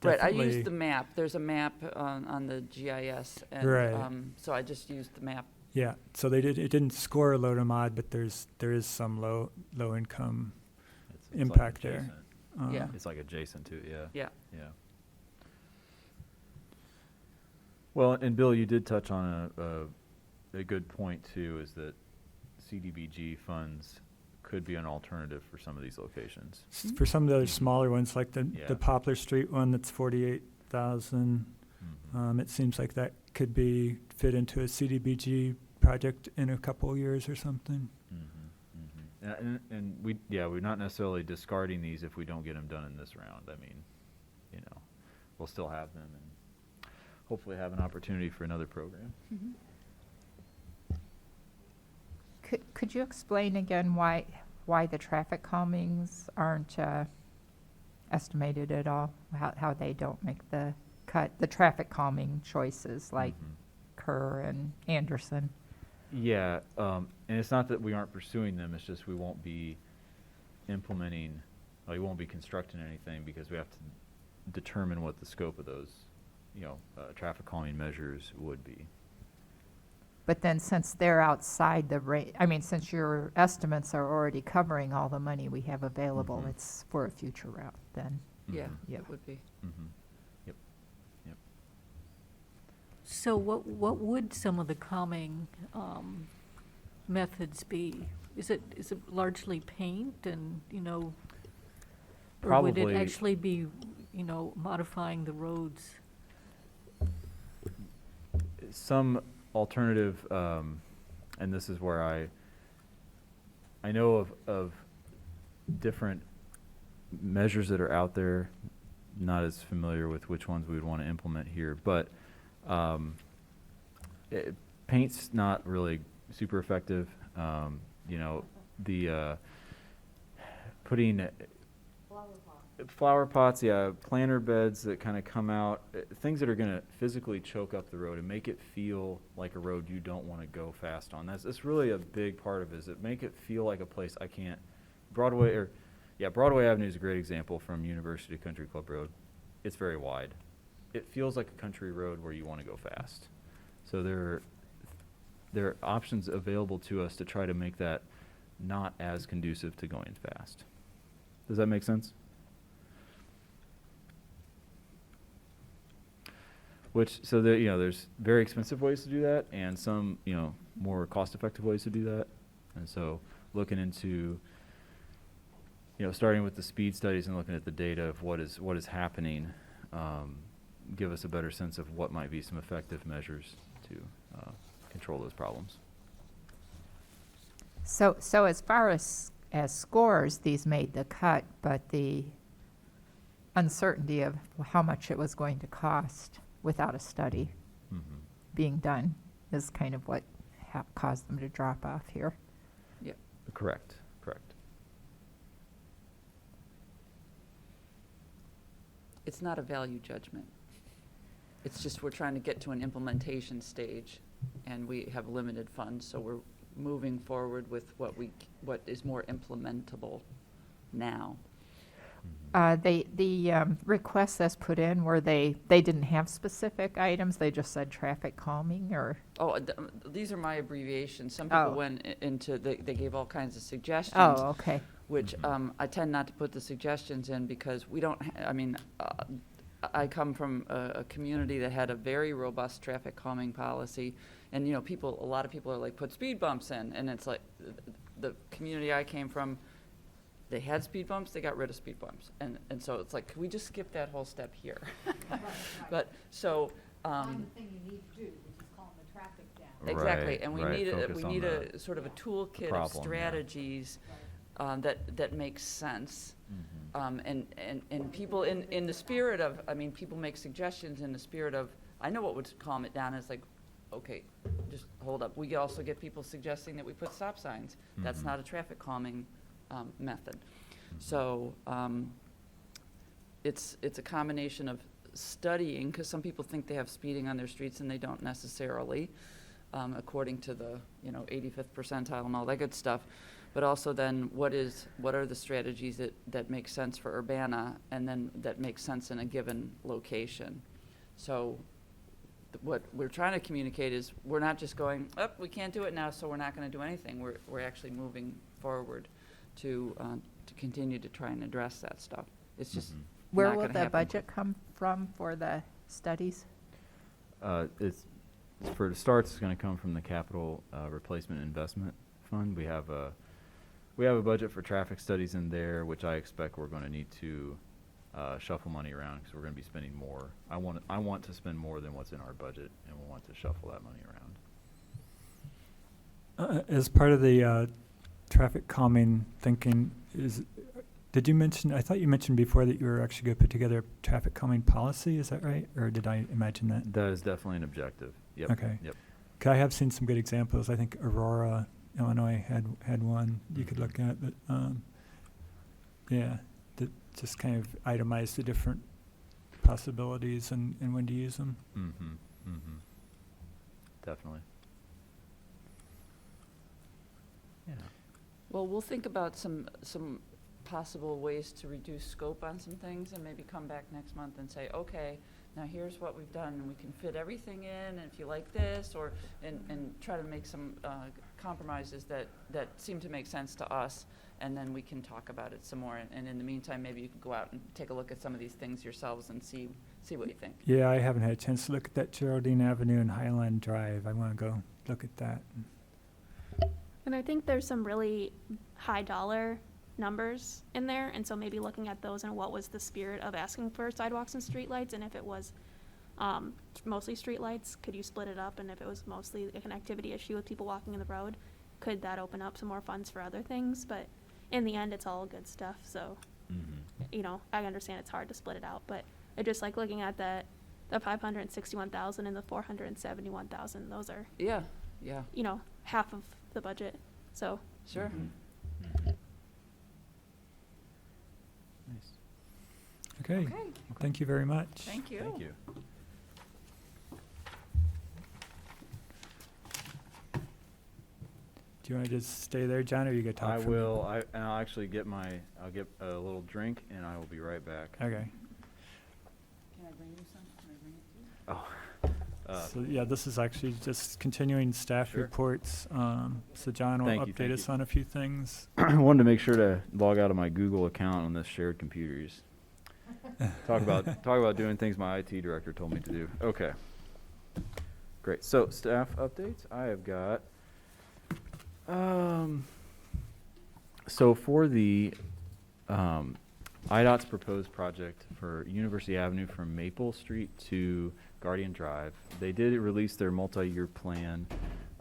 Right, I definitely. used the map. There's a map on the GIS, and Right. So I just used the map. Yeah, so it didn't score a low to mod, but there is some low income It's like impact there. adjacent. Yeah. It's like adjacent to, yeah. Yeah. Yeah. Well, and Bill, you did touch on a good point too, is that CDBG funds could be an alternative for some of these locations. For some of the other smaller ones, like the Yeah. Poplar Street one, that's 48,000. Mhm. It seems like that could be fit into a CDBG project in a couple of years or something. And we're not necessarily discarding these if we don't get them done in this round. I mean, we'll still have them and hopefully have an opportunity for another program. Could you explain again why the traffic calmings aren't estimated at all? How they don't make the cut, the traffic calming choices like Mhm. Kerr and Anderson? Yeah, and it's not that we aren't pursuing them, it's just we won't be implementing, we won't be constructing anything because we have to determine what the scope of those, traffic calming measures would be. But then since they're outside the rate, I mean, since your estimates are already covering all the money we have available, Mhm. it's for a future route then. Yeah, Mhm. Yeah. it would be. Mhm. So what would some of the calming methods be? Is it largely paint and, or would it Probably- actually be, modifying the roads? Some alternative, and this is where I know of different measures that are out there, not as familiar with which ones we would want to implement here, but paint's not really super effective. Putting flower pots, yeah, planter beds that kind of come out, things that are going to physically choke up the road and make it feel like a road you don't want to go fast on. That's really a big part of it, is it make it feel like a place I can't. Broadway Avenue is a great example from University Country Club Road. It's very wide. It feels like a country road where you want to go fast. So there are options available to us to try to make that not as conducive to going fast. Does that make sense? There's very expensive ways to do that, and some, more cost-effective ways to do that. And so looking into, starting with the speed studies and looking at the data of what is happening, give us a better sense of what might be some effective measures to control those problems. So as far as scores, these made the cut, but the uncertainty of how much it was going to cost without a study Mm-hmm. being done is kind of what caused them to drop off here. Yep. Correct. It's not a value judgment. It's just we're trying to get to an implementation stage, and we have limited funds, so we're moving forward with what is more implementable now. The requests that's put in, were they didn't have specific items, they just said traffic calming, or? Oh, these are my abbreviations. Some people Oh. went into, they gave all kinds of suggestions. Oh, okay. Which I tend not to put the suggestions in because we don't, I come from a community that had a very robust traffic calming policy. And, you know, a lot of people are like, put speed bumps in. And it's like, the community I came from, they had speed bumps, they got rid of speed bumps. And so it's like, can we just skip that whole step here? But, so. Thing you need to do, which is calm the traffic down. Exactly, Right, and we right. need Focus we on need the a sort of a toolkit of problem, yeah. strategies that makes sense. And people in the spirit of, people make suggestions in the spirit of, I know what would calm it down is like, okay, just hold up. We also get people suggesting that we put stop signs. That's not a traffic calming method. So it's a combination of studying, because some people think they have speeding on their streets and they don't necessarily, according to the 85th percentile and all that good stuff. But also then what are the strategies that make sense for Urbana and then that make sense in a given location. So what we're trying to communicate is we're not just going, we can't do it now, so we're not going to do anything. We're actually moving forward to continue to try and address that stuff. It's just Where not will gonna the happen budget come from for the studies? It's for starts, it's going to come from the capital replacement investment fund. We have a budget for traffic studies in there, which I expect we're going to need to shuffle money around because we're going to be spending more. I want to spend more than what's in our budget, and we'll want to shuffle that money around. As part of the traffic calming thinking, did you mention, I thought you mentioned before that you were actually going to put together a traffic calming policy, is that right? Or did I imagine that? That is definitely an objective. Yep. Okay. Yep. 'Cause I have seen some good examples. I think Aurora, Illinois had one you could look at, but that just kind of itemized the different possibilities and when to use them. Definitely. Yeah. Well, we'll think about some possible ways to reduce scope on some things and maybe come back next month and say, okay, now here's what we've done, and we can fit everything in, and if you like this, and try to make some compromises that seem to make sense to us, and then we can talk about it some more. And in the meantime, maybe you could go out and take a look at some of these things yourselves and see what you think. Yeah, I haven't had a chance to look at that Geraldine Avenue and Highland Drive. I want to go look at that. And I think there's some really high dollar numbers in there, and so maybe looking at those and what was the spirit of asking for sidewalks and streetlights, and if it was mostly streetlights, could you split it up? And if it was mostly a connectivity issue with people walking in the road, could that open up some more funds for other things? But in the end, it's all good stuff. So, I understand it's hard to split it out, but I just like looking at the 561,000 and the 471,000. Those are Yeah. half of the budget. So Sure. Nice. Okay. Thank you very much. Thank you. Thank you. Do you want to just stay there, John, or you going to talk? I for me? will. I'll actually I'll get a little drink, and I will be right back. Okay. Can I bring you some? Can I bring it to you? Oh. So, yeah, this is actually just continuing staff Sure. reports. So John will Thank you, update thank us you. on a few things. I wanted to make sure to log out of my Google account on this shared computers. Talk about doing things my IT director told me to do. Okay. Great. So staff updates. I have got. So for the IDOT's proposed project for University Avenue from Maple Street to Guardian Drive, they did release their multi-year plan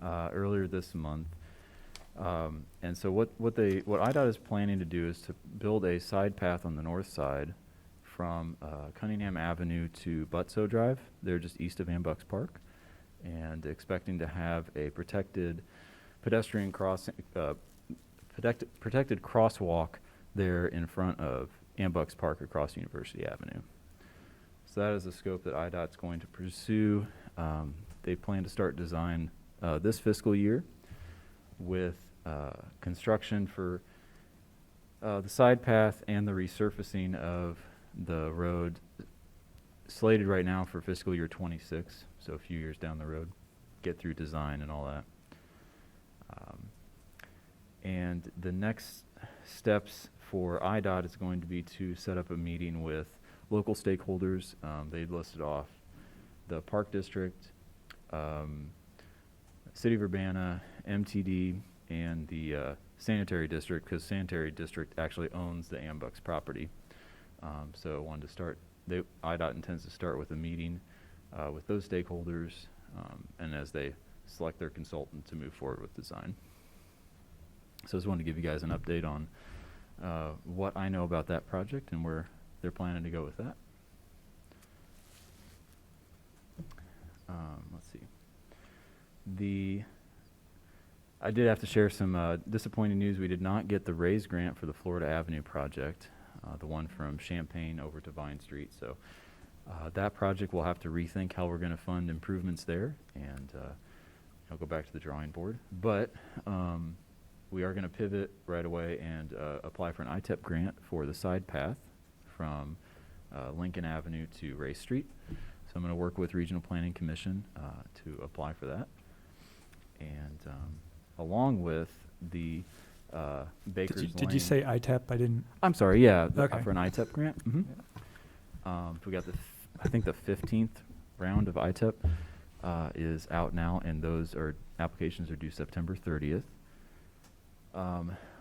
earlier this month. And so what IDOT is planning to do is to build a side path on the north side from Cunningham Avenue to Butso Drive. They're just east of Ambucks Park, and expecting to have a protected pedestrian crossing, protected crosswalk there in front of Ambucks Park across University Avenue. So that is the scope that IDOT's going to pursue. They plan to start design this fiscal year with construction for the side path and the resurfacing of the road slated right now for fiscal year 26, so a few years down the road, get through design and all that. And the next steps for IDOT is going to be to set up a meeting with local stakeholders. They listed off the Park District, City of Urbana, MTD, and the Sanitary District, because Sanitary District actually owns the Ambucks property. So I wanted to start, IDOT intends to start with a meeting with those stakeholders, and as they select their consultant to move forward with design. So I just wanted to give you guys an update on what I know about that project and where they're planning to go with that. Let's see. I did have to share some disappointing news. We did not get the RAISE grant for the Florida Avenue project, the one from Champaign over to Vine Street. So that project, we'll have to rethink how we're going to fund improvements there, and I'll go back to the drawing board. But we are going to pivot right away and apply for an ITEP grant for the side path from Lincoln Avenue to Ray Street. So I'm going to work with Regional Planning Commission to apply for that. And along with the Baker's Lane. Did you say ITEP? I didn't. I'm sorry, yeah, Okay. for an ITEP grant. We got I think the 15th round of ITEP is out now, and those applications are due September 30th.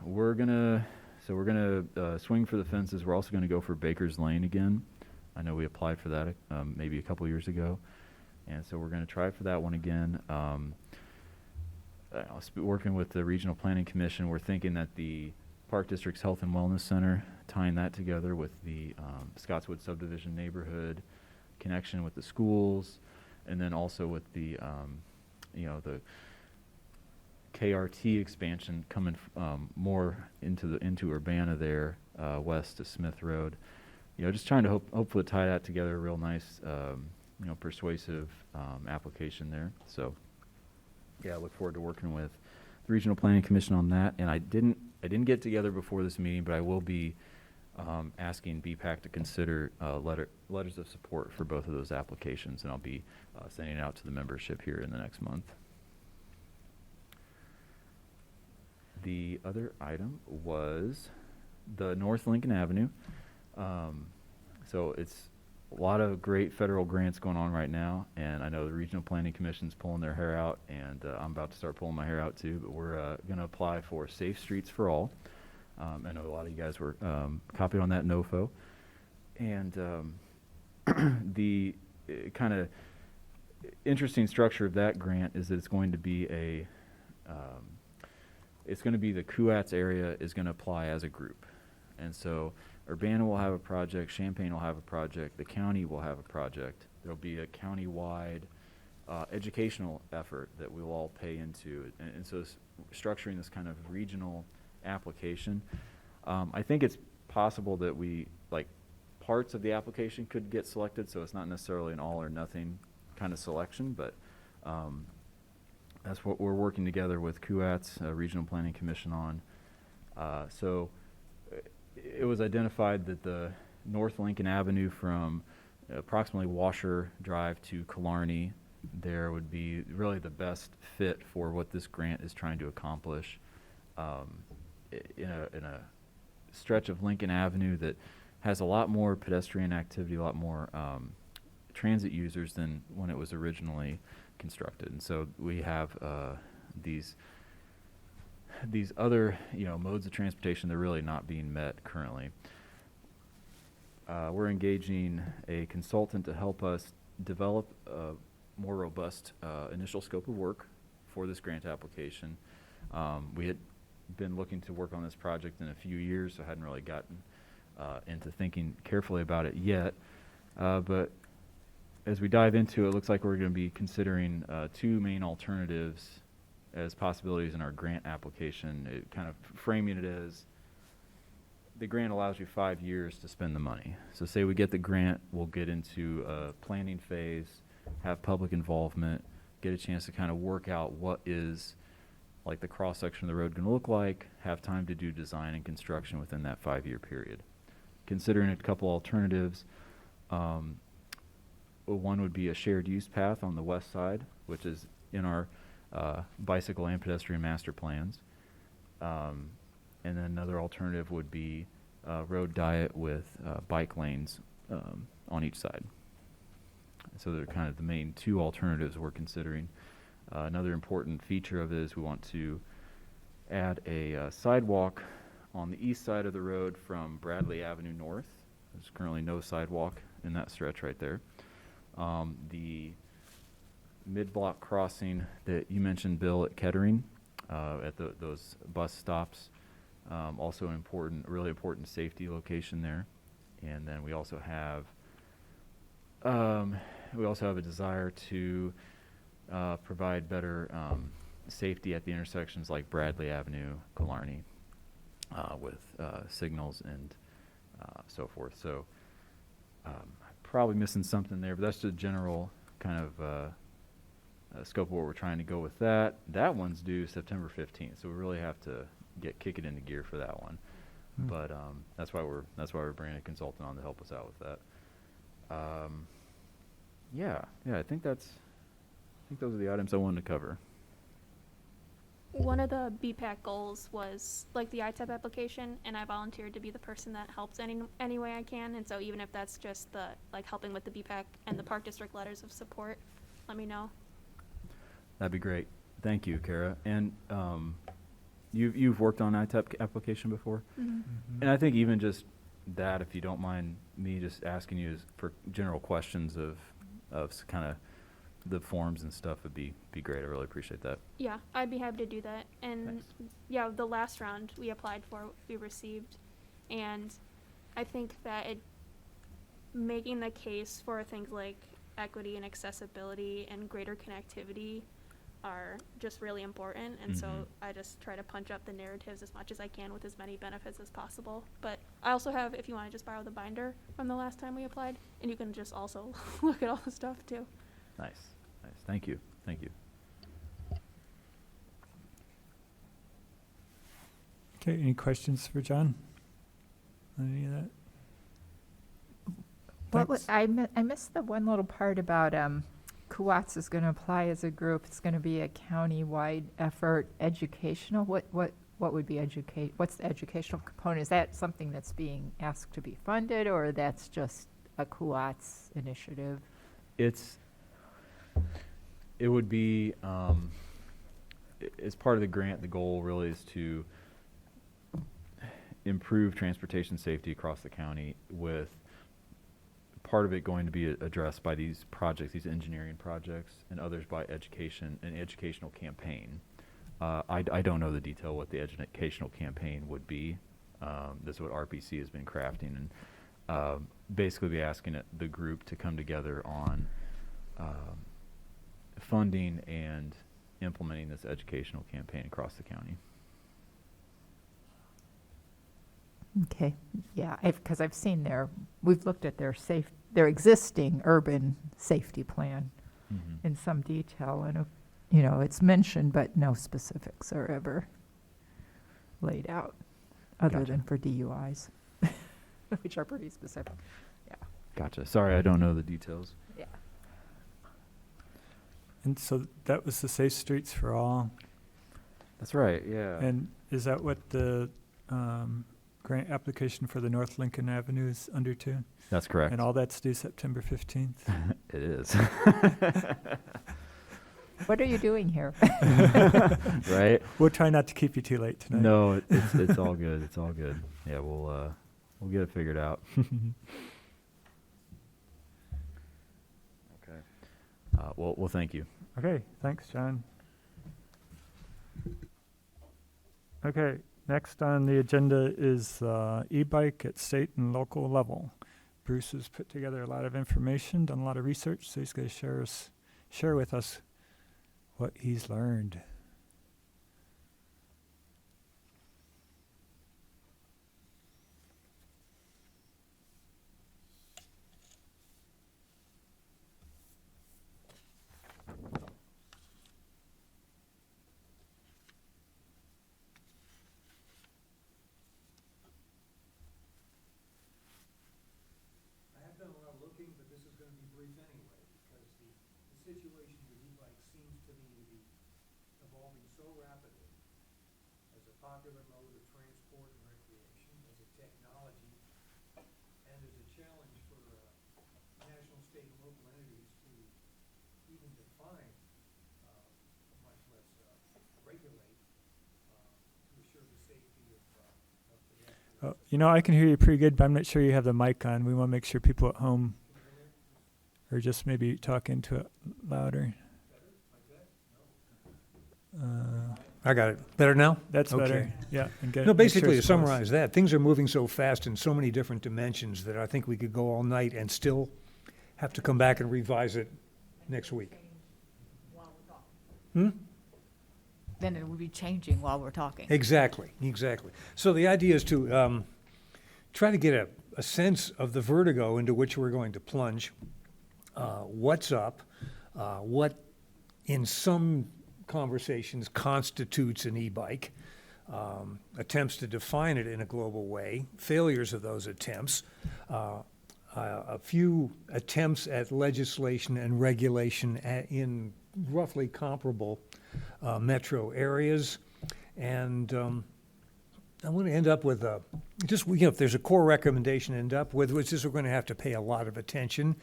We're gonna swing for the fences. We're also gonna go for Baker's Lane again. I know we applied for that maybe a couple years ago, and so we're gonna try for that one again. Working with the Regional Planning Commission, we're thinking that the Park District's Health and Wellness Center, tying that together with the Scottswood Subdivision neighborhood connection with the schools, and then also with the the KRT expansion coming more into Urbana there, west to Smith Road. Just trying to hopefully tie that together, a real nice, persuasive application there. So, yeah, I look forward to working with the Regional Planning Commission on that. And I didn't get together before this meeting, but I will be asking BPAC to consider letters of support for both of those applications, and I'll be sending it out to the membership here in the next month. The other item was the North Lincoln Avenue. So it's a lot of great federal grants going on right now, and I know the Regional Planning Commission's pulling their hair out, and I'm about to start pulling my hair out too, but we're going to apply for Safe Streets for All. I know a lot of you guys were copied on that NOFO. And the kind of interesting structure of that grant is that it's going to be the Kuatz area is going to apply as a group. And so Urbana will have a project, Champaign will have a project, the county will have a project. There'll be a county-wide educational effort that we'll all pay into. And so structuring this kind of regional application, I think it's possible that parts of the application could get selected, so it's not necessarily an all or nothing kind of selection, but that's what we're working together with Kuatz, Regional Planning Commission on. So it was identified that the North Lincoln Avenue from approximately Washer Drive to Killarney there would be really the best fit for what this grant is trying to accomplish in a stretch of Lincoln Avenue that has a lot more pedestrian activity, a lot more transit users than when it was originally constructed. And so we have these other modes of transportation that are really not being met currently. We're engaging a consultant to help us develop a more robust initial scope of work for this grant application. We had been looking to work on this project in a few years, so I hadn't really gotten into thinking carefully about it yet. But as we dive into it, it looks like we're going to be considering two main alternatives as possibilities in our grant application, kind of framing it as the grant allows you 5 years to spend the money. So say we get the grant, we'll get into a planning phase, have public involvement, get a chance to kind of work out what is like the cross-section of the road going to look like, have time to do design and construction within that 5-year period. Considering a couple alternatives, one would be a shared use path on the west side, which is in our bicycle and pedestrian master plans. And then another alternative would be road diet with bike lanes on each side. So they're kind of the main 2 alternatives we're considering. Another important feature of it is we want to add a sidewalk on the east side of the road from Bradley Avenue North. There's currently no sidewalk in that stretch right there. The mid-block crossing that you mentioned, Bill, at Kettering, at those bus stops, also an important, really important safety location there. And then we also have a desire to provide better safety at the intersections like Bradley Avenue, Killarney, with signals and so forth. So probably missing something there, but that's the general kind of scope of what we're trying to go with that. That one's due September 15th, so we really have to kick it into gear for that one. But that's why we're bringing a consultant on to help us out with that. Yeah, I think those are the items I wanted to cover. One of the BPAC goals was like the ITEP application, and I volunteered to be the person that helps any way I can. And so even if that's just the like helping with the BPAC and the Park District letters of support, let me know. That'd be great. Thank you, Kara. And you've worked on ITEP application before, and I think even just that, if you don't mind me just asking you for general questions of kind of the forms and stuff, would be great. I really appreciate that. Yeah, I'd be happy to do that. And Thanks. yeah, the last round we applied for, we received. And I think that making the case for things like equity and accessibility and greater connectivity are just really important. And so I just try to punch up the narratives as much as I can with as many benefits as possible. But I also have, if you want to just borrow the binder from the last time we applied, and you can just also look at all the stuff too. Nice. Thank you. Okay, any questions for John on any of that? What was, Thanks. I missed the one little part about Kuwats is going to apply as a group. It's going to be a county-wide effort, educational. What would be what's the educational component? Is that something that's being asked to be funded, or that's just a Kuwats initiative? It would be, as part of the grant, the goal really is to improve transportation safety across the county, with part of it going to be addressed by these projects, these engineering projects, and others by an educational campaign. I don't know the detail what the educational campaign would be. This is what RPC has been crafting, and basically be asking the group to come together on funding and implementing this educational campaign across the county. Okay, yeah, because I've seen we've looked at their existing urban safety plan in some detail, and it's mentioned, but no specifics are ever laid out, other Gotcha. than for DUIs, which are pretty specific. Yeah. Gotcha. Sorry, I don't know the details. Yeah. And so that was the Safe Streets for All. That's right, yeah. And is that what the grant application for the North Lincoln Avenue is under to? That's correct. And all that's due September 15th? It is. What are you doing here? Right? We'll try not to keep you too late tonight. No, it's all good. It's all good. Yeah, we'll get it figured out. Okay. Well, thank you. Okay, thanks, John. Okay, next on the agenda is e-bike at state and local level. Bruce has put together a lot of information, done a lot of research, so he's going to share with us what he's learned. city to be evolving so rapidly as a popular mode of transport and recreation, as a technology, and as a challenge for national, state, and local entities to even define, much less regulate, to assure the safety of pedestrians. You know, I can hear you pretty good, but I'm not sure you have the mic on. We want to make sure people at home are just maybe talking to it louder. I got it. Better now? That's Okay. better. Yeah. And get, No, make sure basically, to it's close. summarize that, things are moving so fast in so many different dimensions that I think we could go all night and still have to come back and revise it next week. Hmm? Then it would be changing while we're talking. Exactly, exactly. So the idea is to try to get a sense of the vertigo into which we're going to plunge, what's up, what in some conversations constitutes an e-bike, attempts to define it in a global way, failures of those attempts, a few attempts at legislation and regulation in roughly comparable metro areas, and I want to end up with just, you know, if there's a core recommendation to end up with, which is we're going to have to pay a lot of attention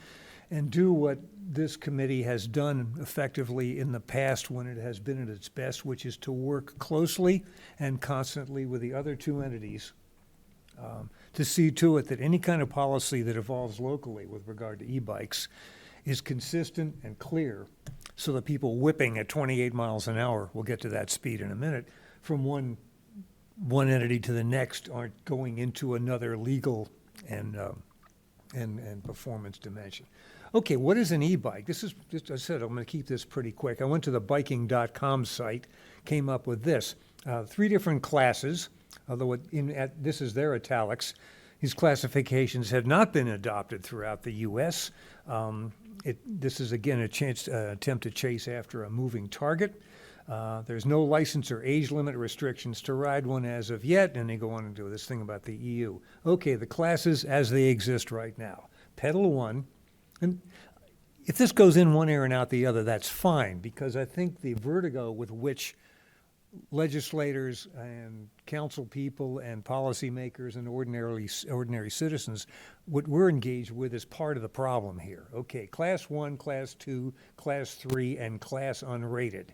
and do what this committee has done effectively in the past when it has been at its best, which is to work closely and constantly with the other two entities to see to it that any kind of policy that evolves locally with regard to e-bikes is consistent and clear, so that people whipping at 28 miles an hour, we'll get to that speed in a minute, from one entity to the next aren't going into another legal and performance dimension. Okay, what is an e-bike? This is, just, I said, I'm going to keep this pretty quick. I went to the biking.com site, came up with this. 3 different classes, although this is their italics. These classifications have not been adopted throughout the U.S. This is, again, attempt to chase after a moving target. There's no license or age limit restrictions to ride one as of yet, and they go on and do this thing about the EU. Okay, the classes as they exist right now. Pedal 1, and if this goes in one ear and out the other, that's fine, because I think the vertigo with which legislators and council people and policymakers and ordinary citizens, what we're engaged with is part of the problem here. Okay, class 1, class 2, class 3, and class unrated.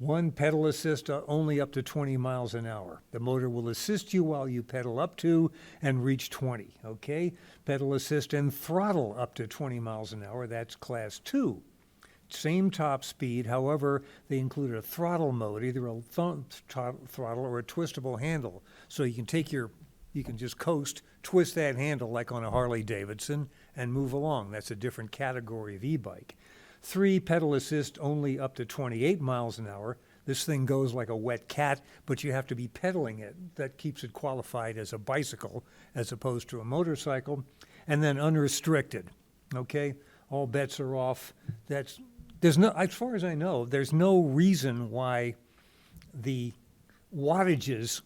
1, pedal assist only up to 20 miles an hour. The motor will assist you while you pedal up to and reach 20, okay? Pedal assist and throttle up to 20 miles an hour, that's class 2. Same top speed, however, they include a throttle mode, either a thumb throttle or a twistable handle. So you can just coast, twist that handle like on a Harley Davidson and move along. That's a different category of e-bike. 3, pedal assist only up to 28 miles an hour. This thing goes like a wet cat, but you have to be pedaling it. That keeps it qualified as a bicycle as opposed to a motorcycle. And then unrestricted, okay? All bets are off. There's no, as far as I know, there's no reason why the wattages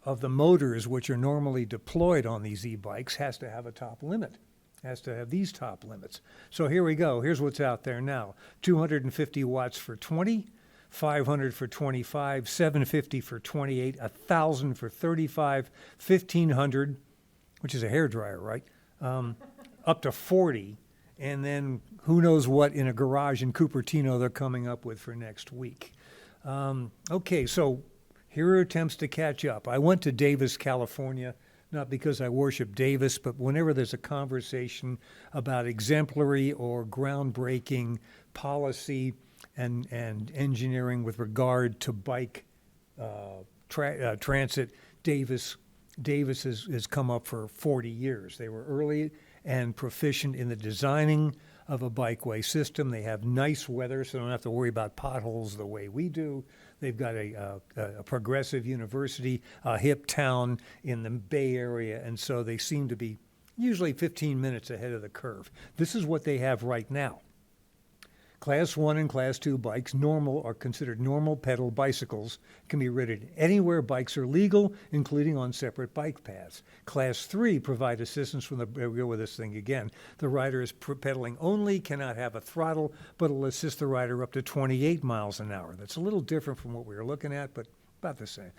of the motors which are normally deployed on these e-bikes has to have a top limit. Has to have these top limits. So here we go. Here's what's out there now. 250 watts for 20, 500 for 25, 750 for 28, 1,000 for 35, 1,500, which is a hairdryer, right? Up to 40, and then who knows what in a garage in Cupertino they're coming up with for next week. Okay, so here are attempts to catch up. I went to Davis, California, not because I worship Davis, but whenever there's a conversation about exemplary or groundbreaking policy and engineering with regard to bike transit, Davis has come up for 40 years. They were early and proficient in the designing of a bikeway system. They have nice weather, so they don't have to worry about potholes the way we do. They've got a progressive university, a hip town in the Bay Area, and so they seem to be usually 15 minutes ahead of the curve. This is what they have right now. Class 1 and Class 2 bikes are considered normal pedal bicycles, can be ridden anywhere bikes are legal, including on separate bike paths. Class 3 provide assistance from we'll go with this thing again. The rider is pedaling only, cannot have a throttle, but will assist the rider up to 28 miles an hour. That's a little different from what we were looking at, but about the same.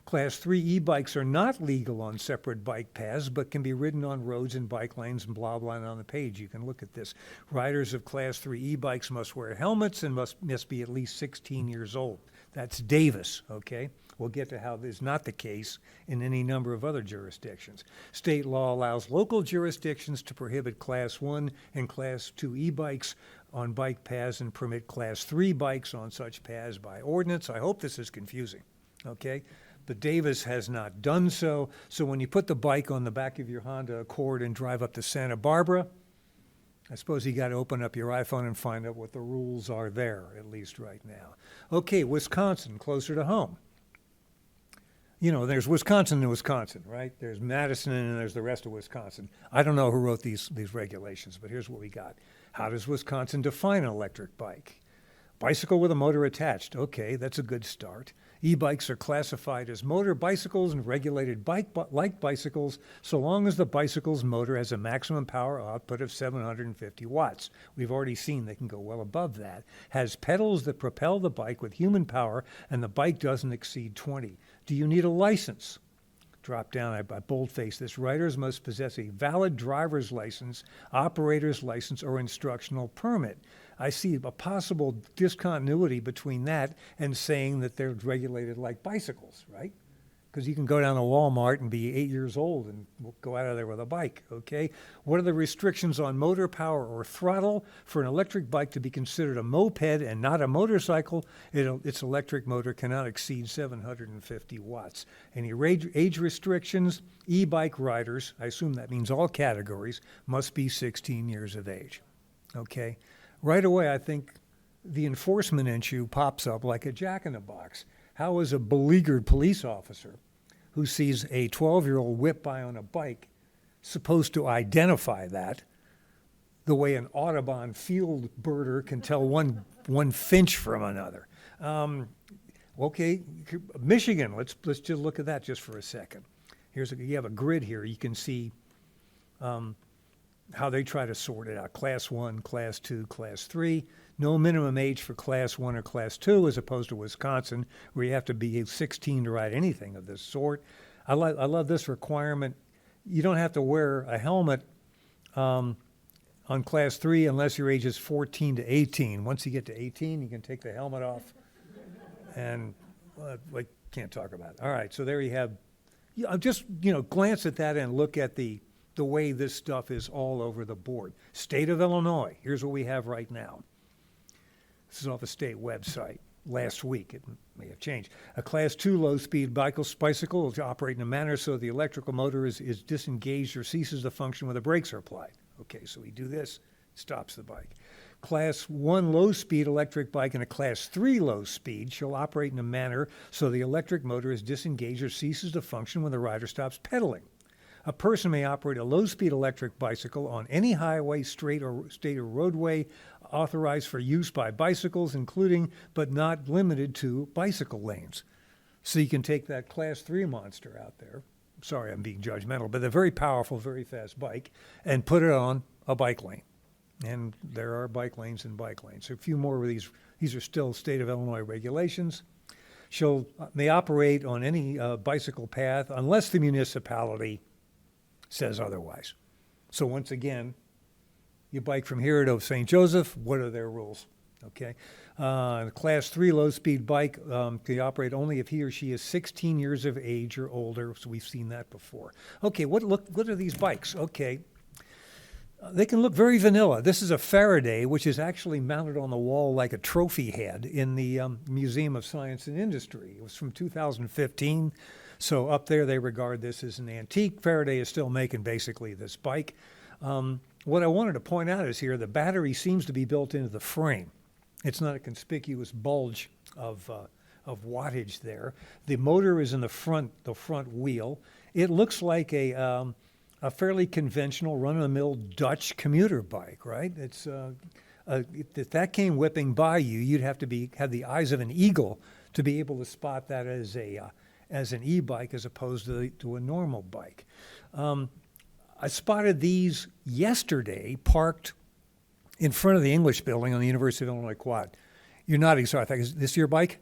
Class 3 e-bikes are not legal on separate bike paths, but can be ridden on roads and bike lanes and blah, blah, and on the page you can look at this. Riders of Class 3 e-bikes must wear helmets and must be at least 16 years old. That's Davis, okay? We'll get to how this is not the case in any number of other jurisdictions. State law allows local jurisdictions to prohibit Class 1 and Class 2 e-bikes on bike paths and permit Class 3 bikes on such paths by ordinance. I hope this is confusing, okay? But Davis has not done so. So when you put the bike on the back of your Honda Accord and drive up to Santa Barbara, I suppose you got to open up your iPhone and find out what the rules are there, at least right now. Okay, Wisconsin, closer to home. You know, there's Wisconsin and Wisconsin, right? There's Madison and there's the rest of Wisconsin. I don't know who wrote these regulations, but here's what we got. How does Wisconsin define an electric bike? Bicycle with a motor attached. Okay, that's a good start. E-bikes are classified as motor bicycles and regulated like bicycles so long as the bicycle's motor has a maximum power output of 750 watts. We've already seen they can go well above that. Has pedals that propel the bike with human power and the bike doesn't exceed 20. Do you need a license? Drop down, I boldface this. Riders must possess a valid driver's license, operator's license, or instructional permit. I see a possible discontinuity between that and saying that they're regulated like bicycles, right? Because you can go down to Walmart and be 8 years old and go out of there with a bike, okay? What are the restrictions on motor power or throttle? For an electric bike to be considered a moped and not a motorcycle, its electric motor cannot exceed 750 watts. Any age restrictions? E-bike riders, I assume that means all categories, must be 16 years of age, okay? Right away, I think the enforcement issue pops up like a jack-in-the-box. How is a beleaguered police officer who sees a 12-year-old whip by on a bike supposed to identify that the way an Audubon field birder can tell one finch from another? Okay, Michigan, let's just look at that just for a second. You have a grid here. You can see how they try to sort it out. Class 1, Class 2, Class 3. No minimum age for Class 1 or Class 2 as opposed to Wisconsin, where you have to be 16 to ride anything of this sort. I love this requirement. You don't have to wear a helmet on Class 3 unless your age is 14 to 18. Once you get to 18, you can take the helmet off. And I can't talk about it. All right, so there you have. Just glance at that and look at the way this stuff is all over the board. State of Illinois, here's what we have right now. This is off a state website last week. It may have changed. A Class 2 low-speed bicycle will operate in a manner so the electrical motor is disengaged or ceases to function when the brakes are applied. Okay, so we do this, stops the bike. Class 1 low-speed electric bike and a Class 3 low-speed shall operate in a manner so the electric motor is disengaged or ceases to function when the rider stops pedaling. A person may operate a low-speed electric bicycle on any highway, state or roadway authorized for use by bicycles, including but not limited to bicycle lanes. So you can take that Class 3 monster out there. Sorry, I'm being judgmental, but a very powerful, very fast bike, and put it on a bike lane. And there are bike lanes and bike lanes. So a few more of these. These are still state of Illinois regulations. May operate on any bicycle path unless the municipality says otherwise. So once again, you bike from here to St. Joseph, what are their rules? Okay. A Class 3 low-speed bike can operate only if he or she is 16 years of age or older. So we've seen that before. Okay, what are these bikes? Okay. They can look very vanilla. This is a Faraday, which is actually mounted on the wall like a trophy head in the Museum of Science and Industry. It was from 2015. So up there, they regard this as an antique. Faraday is still making basically this bike. What I wanted to point out is here, the battery seems to be built into the frame. It's not a conspicuous bulge of wattage there. The motor is in the front wheel. It looks like a fairly conventional run-of-the-mill Dutch commuter bike, right? It's If that came whipping by you, you'd have to have the eyes of an eagle to be able to spot that as an e-bike as opposed to a normal bike. I spotted these yesterday parked in front of the English building on the University of Illinois Quad. You're nodding, so I think, is this your bike?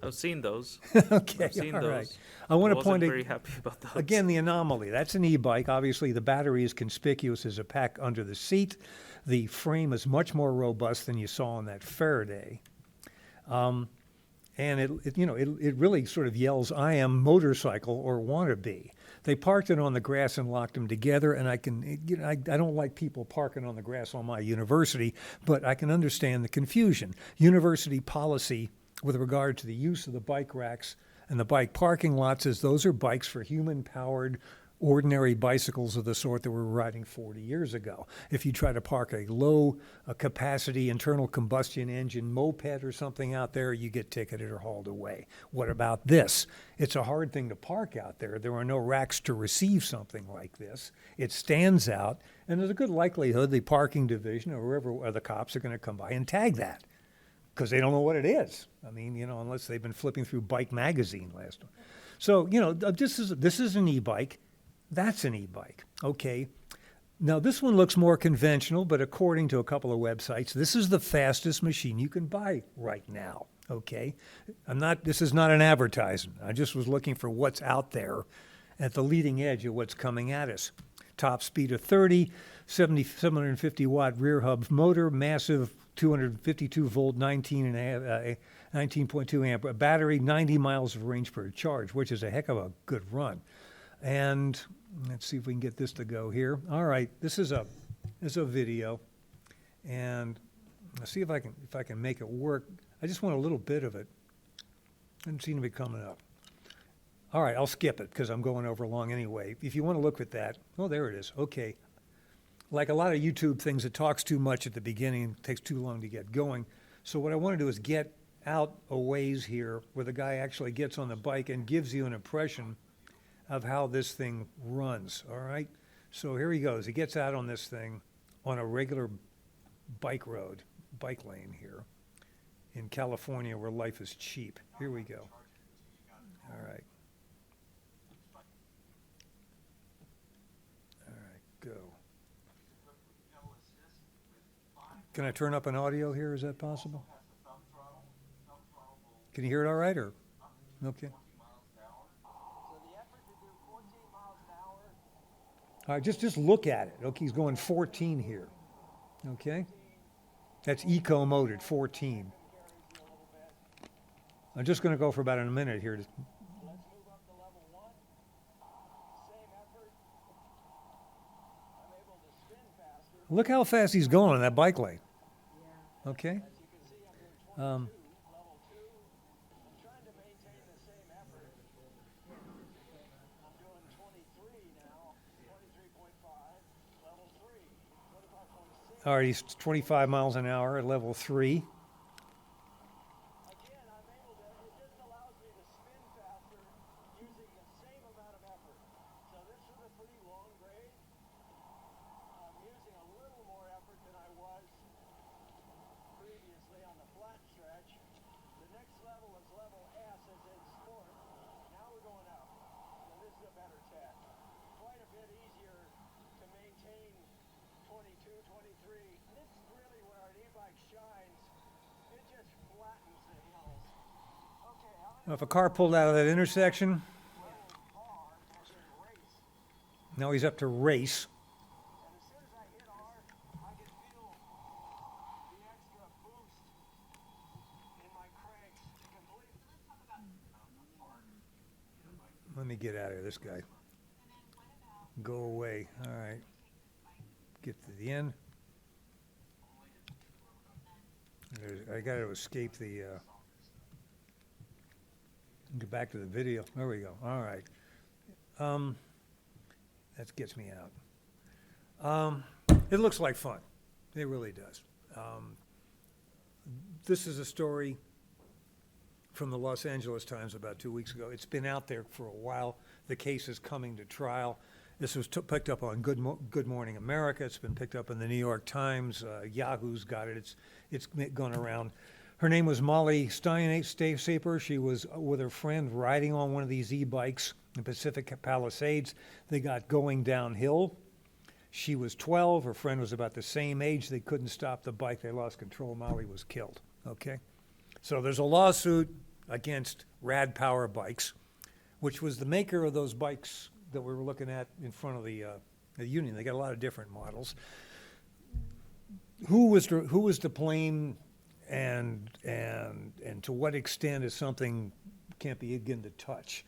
I've seen those. Okay, I've seen all those. right. I want to Wasn't point out, very happy about those. again, the anomaly. That's an e-bike. Obviously, the battery is conspicuous as a pack under the seat. The frame is much more robust than you saw on that Faraday. And it really sort of yells, "I am motorcycle," or wannabe. They parked it on the grass and locked them together, and I don't like people parking on the grass on my university, but I can understand the confusion. University policy with regard to the use of the bike racks and the bike parking lots is those are bikes for human-powered, ordinary bicycles of the sort that were riding 40 years ago. If you try to park a low capacity internal combustion engine moped or something out there, you get ticketed or hauled away. What about this? It's a hard thing to park out there. There are no racks to receive something like this. It stands out, and there's a good likelihood the parking division or wherever the cops are going to come by and tag that because they don't know what it is. I mean, unless they've been flipping through Bike Magazine last time. So, this is an e-bike. That's an e-bike. Okay. Now, this one looks more conventional, but according to a couple of websites, this is the fastest machine you can buy right now. Okay. This is not an advertisement. I just was looking for what's out there at the leading edge of what's coming at us. Top speed of 30, 750 watt rear hub motor, massive 252 volt, 19.2 amp battery, 90 miles of range per charge, which is a heck of a good run. And let's see if we can get this to go here. All right, this is a video, and let's see if I can make it work. I just want a little bit of it. Doesn't seem to be coming up. All right, I'll skip it because I'm going over long anyway. If you want to look at that, oh, there it is. Okay. Like a lot of YouTube things, it talks too much at the beginning, takes too long to get going. So what I want to do is get out a ways here where the guy actually gets on the bike and gives you an impression of how this thing runs, all right? So here he goes. He gets out on this thing on a regular bike lane here in California where life is cheap. Here we go. All right. All right, go. Can I turn up an audio here? Is that possible? Can you hear it all right, or? Okay. All right, just look at it. Okay, he's going 14 here. Okay? That's eco-moded, 14. I'm just going to go for about a minute here. Look how fast he's going on that bike lane. Okay? All right, he's 25 miles an hour at level 3. Now, if a car pulled out of that intersection, now he's up to race. Let me get out of here, this guy. Go away. All right. Get to the end. I got to escape the... Get back to the video. There we go. All right. That gets me out. It looks like fun. It really does. This is a story from the Los Angeles Times about 2 weeks ago. It's been out there for a while. The case is coming to trial. This was picked up on Good Morning America. It's been picked up in the New York Times. Yahoo's got it. It's gone around. Her name was Molly Saper. She was with her friend riding on one of these e-bikes in Pacific Palisades. They got going downhill. She was 12. Her friend was about the same age. They couldn't stop the bike. They lost control. Molly was killed. Okay? So there's a lawsuit against Rad Power Bikes, which was the maker of those bikes that we were looking at in front of the union. They got a lot of different models. Who was to blame, and to what extent is something can't be again to touch?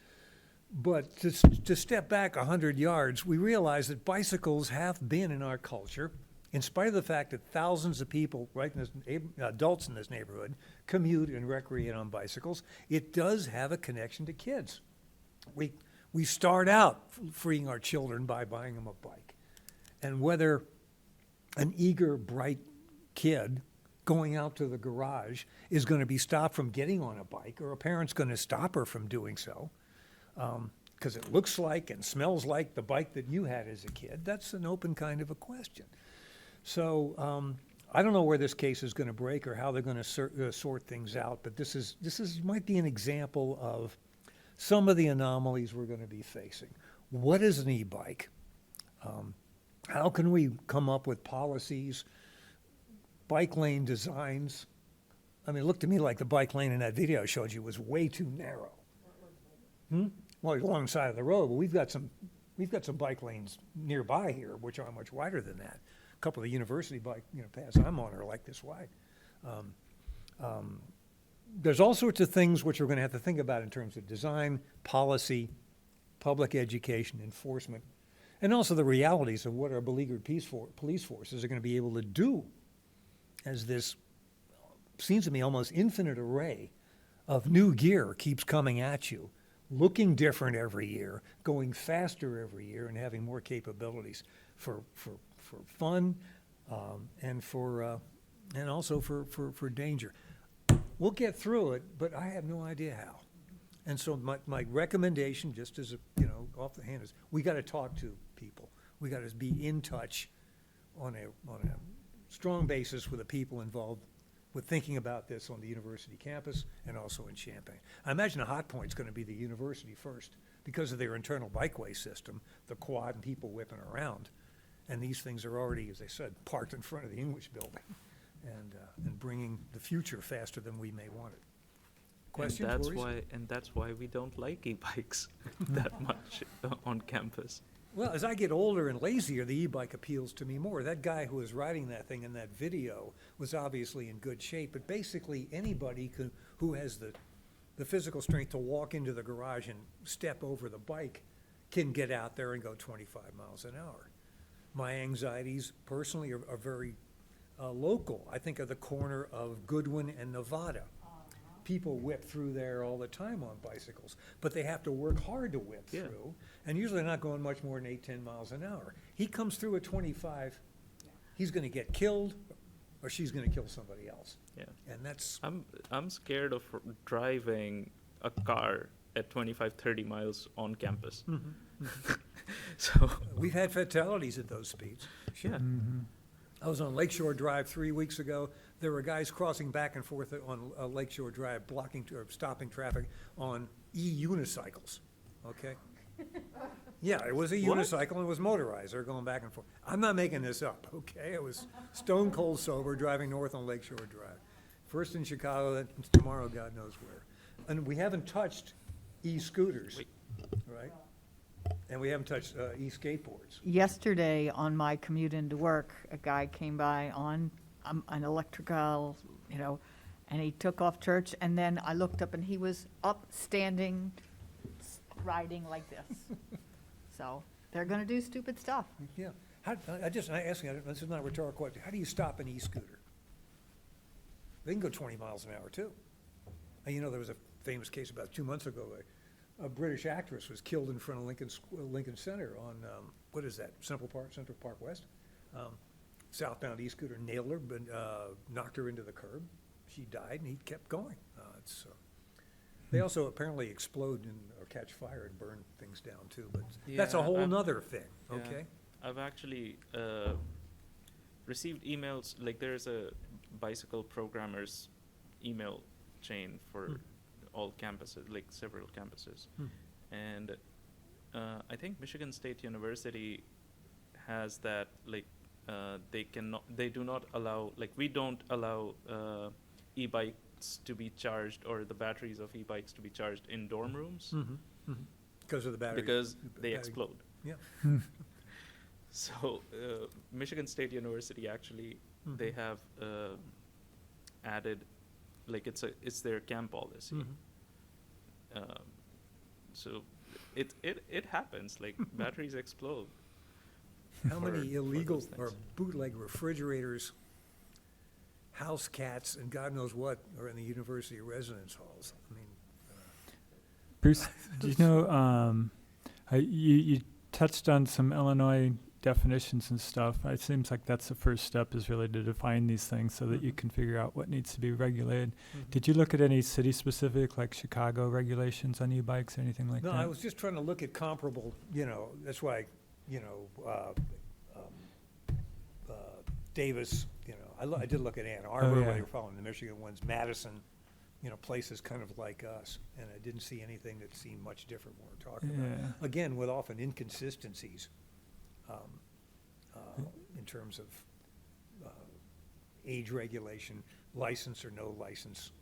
But to step back 100 yards, we realize that bicycles have been in our culture, in spite of the fact that thousands of people, right, adults in this neighborhood, commute and recreate on bicycles. It does have a connection to kids. We start out freeing our children by buying them a bike. And whether an eager, bright kid going out to the garage is going to be stopped from getting on a bike, or a parent's going to stop her from doing so, because it looks like and smells like the bike that you had as a kid, that's an open kind of a question. So I don't know where this case is going to break or how they're going to sort things out, but this might be an example of some of the anomalies we're going to be facing. What is an e-bike? How can we come up with policies, bike lane designs? I mean, it looked to me like the bike lane in that video I showed you was way too narrow. Well, it's alongside of the road, but we've got some bike lanes nearby here, which are much wider than that. A couple of the university bike paths I'm on are like this wide. There's all sorts of things which we're going to have to think about in terms of design, policy, public education, enforcement, and also the realities of what our beleaguered police forces are going to be able to do as this seems to me almost infinite array of new gear keeps coming at you, looking different every year, going faster every year, and having more capabilities for fun and also for danger. We'll get through it, but I have no idea how. And so my recommendation, just as off the hand, is we got to talk to people. We got to be in touch on a strong basis with the people involved with thinking about this on the university campus and also in Champaign. I imagine a hot point's going to be the university first because of their internal bikeway system, the quad and people whipping around. And these things are already, as I said, parked in front of the English building and bringing the future faster than we may want it. Questions, worries? And that's why we don't like e-bikes that much on campus. Well, as I get older and lazier, the e-bike appeals to me more. That guy who was riding that thing in that video was obviously in good shape, but basically anybody who has the physical strength to walk into the garage and step over the bike can get out there and go 25 miles an hour. My anxieties personally are very local. I think of the corner of Goodwin and Nevada. People whip through there all the time on bicycles, but they have to work hard to whip through, and usually not going much more than 8-10 miles an hour. He comes through at 25, he's going to get killed, or she's going to kill somebody else. Yeah, and that's. I'm scared of driving a car at 25-30 miles on campus. Mm-hmm. So we've had fatalities at those speeds. Sure. Yeah. Mm-hmm. I was on Lakeshore Drive 3 weeks ago. There were guys crossing back and forth on Lakeshore Drive, blocking or stopping traffic on e-unicycles, okay? Yeah, it was a unicycle and it was motorized. They're going back and forth. I'm not making this up, okay? It was stone cold sober driving north on Lakeshore Drive. First in Chicago, then tomorrow, God knows where. And we haven't touched e-scooters, right? And we haven't touched e-skateboards. Yesterday, on my commute into work, a guy came by on an electrical, and he took off church, and then I looked up and he was up, standing, riding like this. So they're gonna do stupid stuff. Yeah. I ask you, this is not a rhetorical question. How do you stop an e-scooter? They can go 20 miles an hour too. And there was a famous case about 2 months ago. A British actress was killed in front of Lincoln Center on, what is that, Central Park West? Southbound e-scooter nailed her, but knocked her into the curb. She died, and he kept going. They also apparently explode or catch fire and burn things down too, but that's a Yeah, whole I've- nother thing, yeah. okay? I've actually received emails, like there's a bicycle programmers email chain for all campuses, like several campuses. And I think Michigan State University has that, like, they do not allow, like, we don't allow e-bikes to be charged, or the batteries of e-bikes to be charged in dorm rooms Because of the battery. because they battery- explode. Yeah. So Michigan State University actually, they have added, like, it's their camp policy. So it happens, like batteries explode. How for many illegal those or things. bootleg refrigerators, house cats, and God knows what are in the university residence halls? I mean, Bruce, do you know, you touched on some Illinois definitions and stuff. It seems like that's the first step, is really to define these things so that you can figure out what needs to be regulated. Did you look at any city-specific, like Chicago regulations on e-bikes or anything like No, that? I was just trying to look at comparable, that's why, Davis, I did look at Ann Arbor, yeah. where they were following the Michigan ones, Madison, places kind of like us, and I didn't see anything that seemed much different when we're talking about. Yeah. Again, with often inconsistencies, in terms of age regulation, license or no license.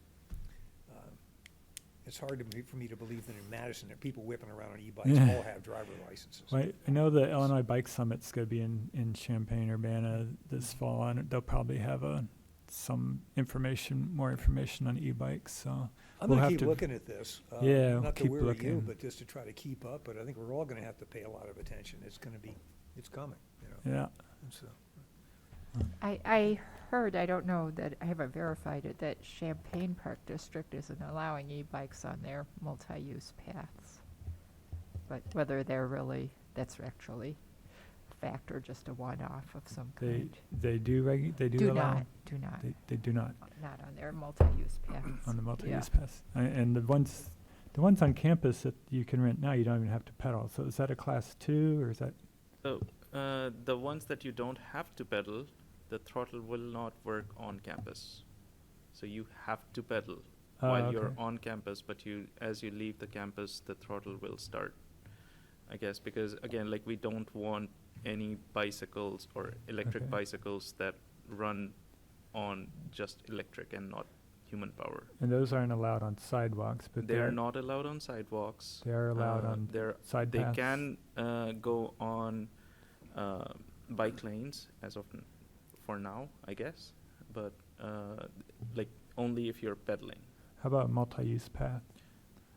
It's hard for me to believe that in Madison, there are people whipping around on e-bikes, Yeah. all have driver licenses. Well, I know the Illinois Bike Summit's going to be in Champaign-Urbana this fall, and they'll probably have more information on e-bikes, so. I'm we'll gonna have keep to- looking at this. Yeah, Not to keep worry you, looking. but just to try to keep up, but I think we're all gonna have to pay a lot of attention. It's coming, Yeah. And so, I heard, I don't know that, I haven't verified it, that Champaign Park District isn't allowing e-bikes on their multi-use paths. But whether that's actually a fact or just a one-off of some kind. They do Do allow? not. They do not Not on their multi-use paths. on the Yeah. multi-use pass. And the ones on campus that you can rent now, you don't even have to pedal. So is that a class 2 or is that? So the ones that you don't have to pedal, the throttle will not work on campus. So you have to pedal while you're okay. on campus, but as you leave the campus, the throttle will start. I guess because again, like, we don't want any bicycles or electric Okay. bicycles that run on just electric and not human power. And those aren't allowed on sidewalks, but They're not allowed on sidewalks. They are allowed on side They paths. can go on bike lanes for now, I guess, but like only if you're pedaling. How about multi-use path?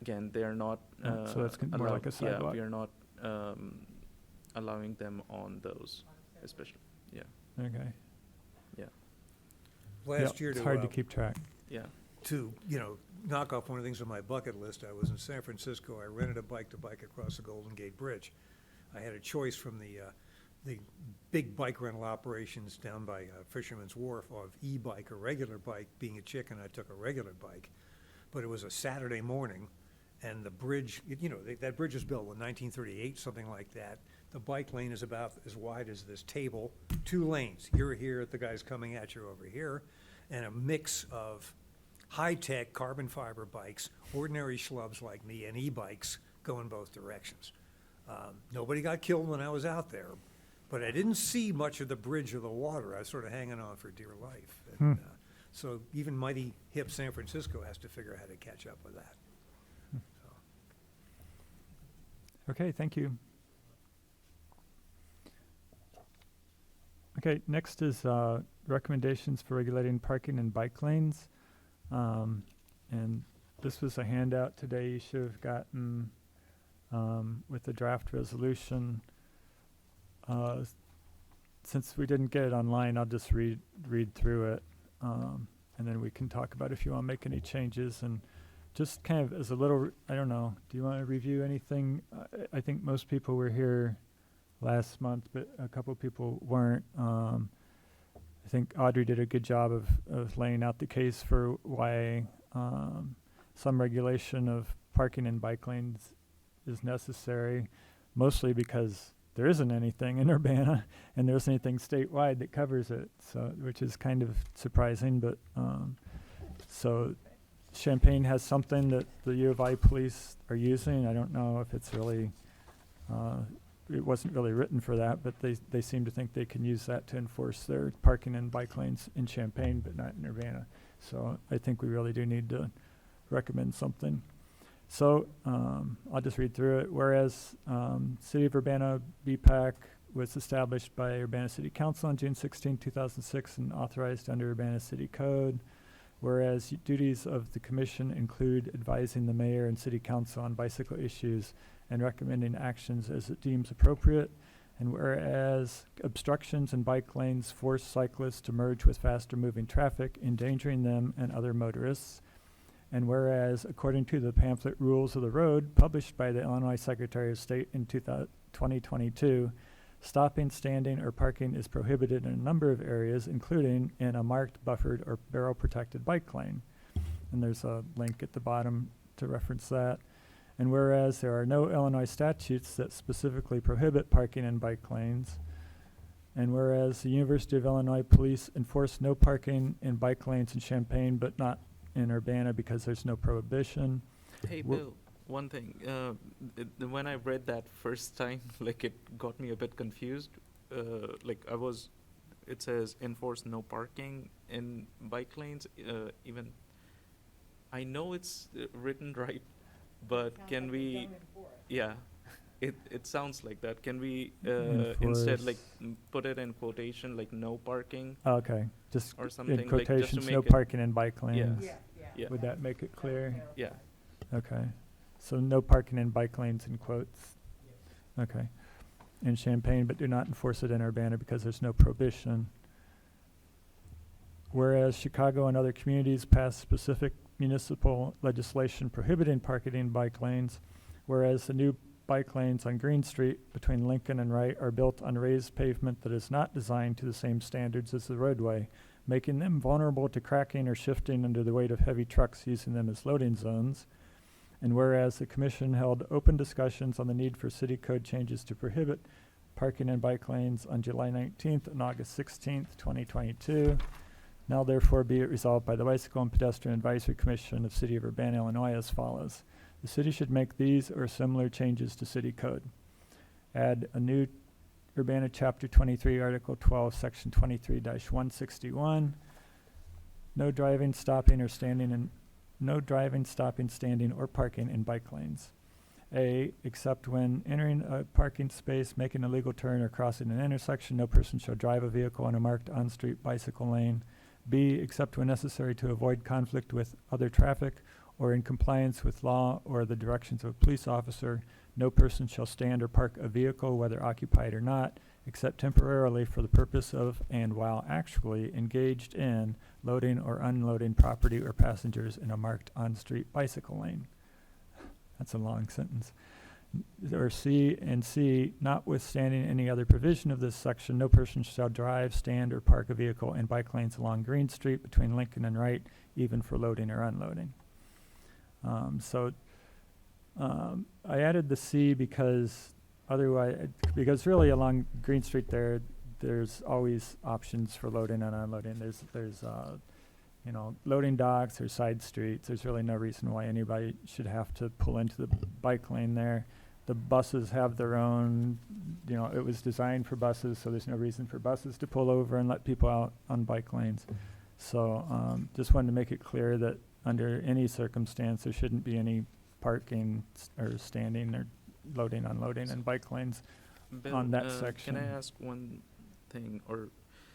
Again, they're not So that's more like a sidewalk. Yeah, we are not allowing them on those, especially. Yeah, Okay. yeah, last Yeah, year it's hard to to, keep track. yeah. to, knock off one of the things on my bucket list, I was in San Francisco. I rented a bike to bike across the Golden Gate Bridge. I had a choice from the big bike rental operations down by Fisherman's Wharf of e-bike or regular bike. Being a chicken, I took a regular bike. But it was a Saturday morning, and the bridge, that bridge was built in 1938, something like that. The bike lane is about as wide as this table, 2 lanes. You're here, the guy's coming at you over here, and a mix of high-tech carbon fiber bikes, ordinary schlubs like me, and e-bikes go in both directions. Nobody got killed when I was out there, but I didn't see much of the bridge or the water. I was sort of hanging on for dear life. And, so even mighty hip San Francisco has to figure out how to catch up with that. So, Okay, thank you. Okay, next is recommendations for regulating parking and bike lanes. And this was a handout today you should have gotten with the draft resolution. Since we didn't get it online, I'll just read through it. And then we can talk about if you want to make any changes. And just kind of as a little, I don't know, do you want to review anything? I think most people were here last month, but a couple people weren't. I think Audrey did a good job of laying out the case for why some regulation of parking and bike lanes is necessary, mostly because there isn't anything in Urbana and there isn't anything statewide that covers it, so, which is kind of surprising, but, so Champaign has something that the U of I police are using. I don't know if it's really, it wasn't really written for that, but they seem to think they can use that to enforce their parking and bike lanes in Champaign, but not in Urbana. So I think we really do need to recommend something. So I'll just read through it. Whereas City of Urbana BPAC was established by Urbana City Council on June 16, 2006 and authorized under Urbana City Code. Whereas duties of the commission include advising the mayor and city council on bicycle issues and recommending actions as it deems appropriate. And whereas obstructions in bike lanes force cyclists to merge with faster moving traffic, endangering them and other motorists. And whereas, according to the pamphlet Rules of the Road, published by the Illinois Secretary of State in 2022, stopping, standing, or parking is prohibited in a number of areas, including in a marked, buffered, or barrel-protected bike lane. And there's a link at the bottom to reference that. And whereas there are no Illinois statutes that specifically prohibit parking in bike lanes, and whereas the University of Illinois Police enforce no parking in bike lanes in Champaign, but not in Urbana because there's no prohibition. Hey, Wha- Bill, one thing. When I read that first time, like it got me a bit confused. It says enforce no parking in bike lanes. Even I know it's written right, but can we? Yeah, it sounds like that. Can we instead like put it in quotation like no parking Okay, just or something in like just to quotations, make no it? parking in bike lanes. Yeah. Would that make it clear? Yeah. Okay, so no parking in bike lanes in quotes. Okay, in Champaign, but do not enforce it in Urbana because there's no prohibition. Whereas Chicago and other communities pass specific municipal legislation prohibiting parking in bike lanes, whereas the new bike lanes on Green Street between Lincoln and Wright are built on raised pavement that is not designed to the same standards as the roadway, making them vulnerable to cracking or shifting under the weight of heavy trucks using them as loading zones. And whereas the commission held open discussions on the need for city code changes to prohibit parking in bike lanes on July 19th and August 16th, 2022. Now therefore be it resolved by the Bicycle and Pedestrian Advisory Commission of City of Urbana, Illinois as follows. The city should make these or similar changes to city code. Add a new Urbana Chapter 23, Article 12, Section 23-161. No driving, stopping, or standing standing, or parking in bike lanes. A, except when entering a parking space, making a legal turn, or crossing an intersection, no person shall drive a vehicle in a marked on-street bicycle lane. B, except when necessary to avoid conflict with other traffic or in compliance with law or the directions of a police officer, no person shall stand or park a vehicle, whether occupied or not, except temporarily for the purpose of and while actually engaged in loading or unloading property or passengers in a marked on-street bicycle lane. That's a long sentence. Or C, notwithstanding any other provision of this section, no person shall drive, stand, or park a vehicle in bike lanes along Green Street between Lincoln and Wright, even for loading or unloading. I added the C because because really along Green Street there's always options for loading and unloading. There's loading docks or side streets. There's really no reason why anybody should have to pull into the bike lane there. The buses have their own, it was designed for buses, so there's no reason for buses to pull over and let people out on bike lanes. So just wanted to make it clear that under any circumstance, there shouldn't be any parking or standing or loading, unloading in bike lanes Bill, on that section. Can I ask one thing?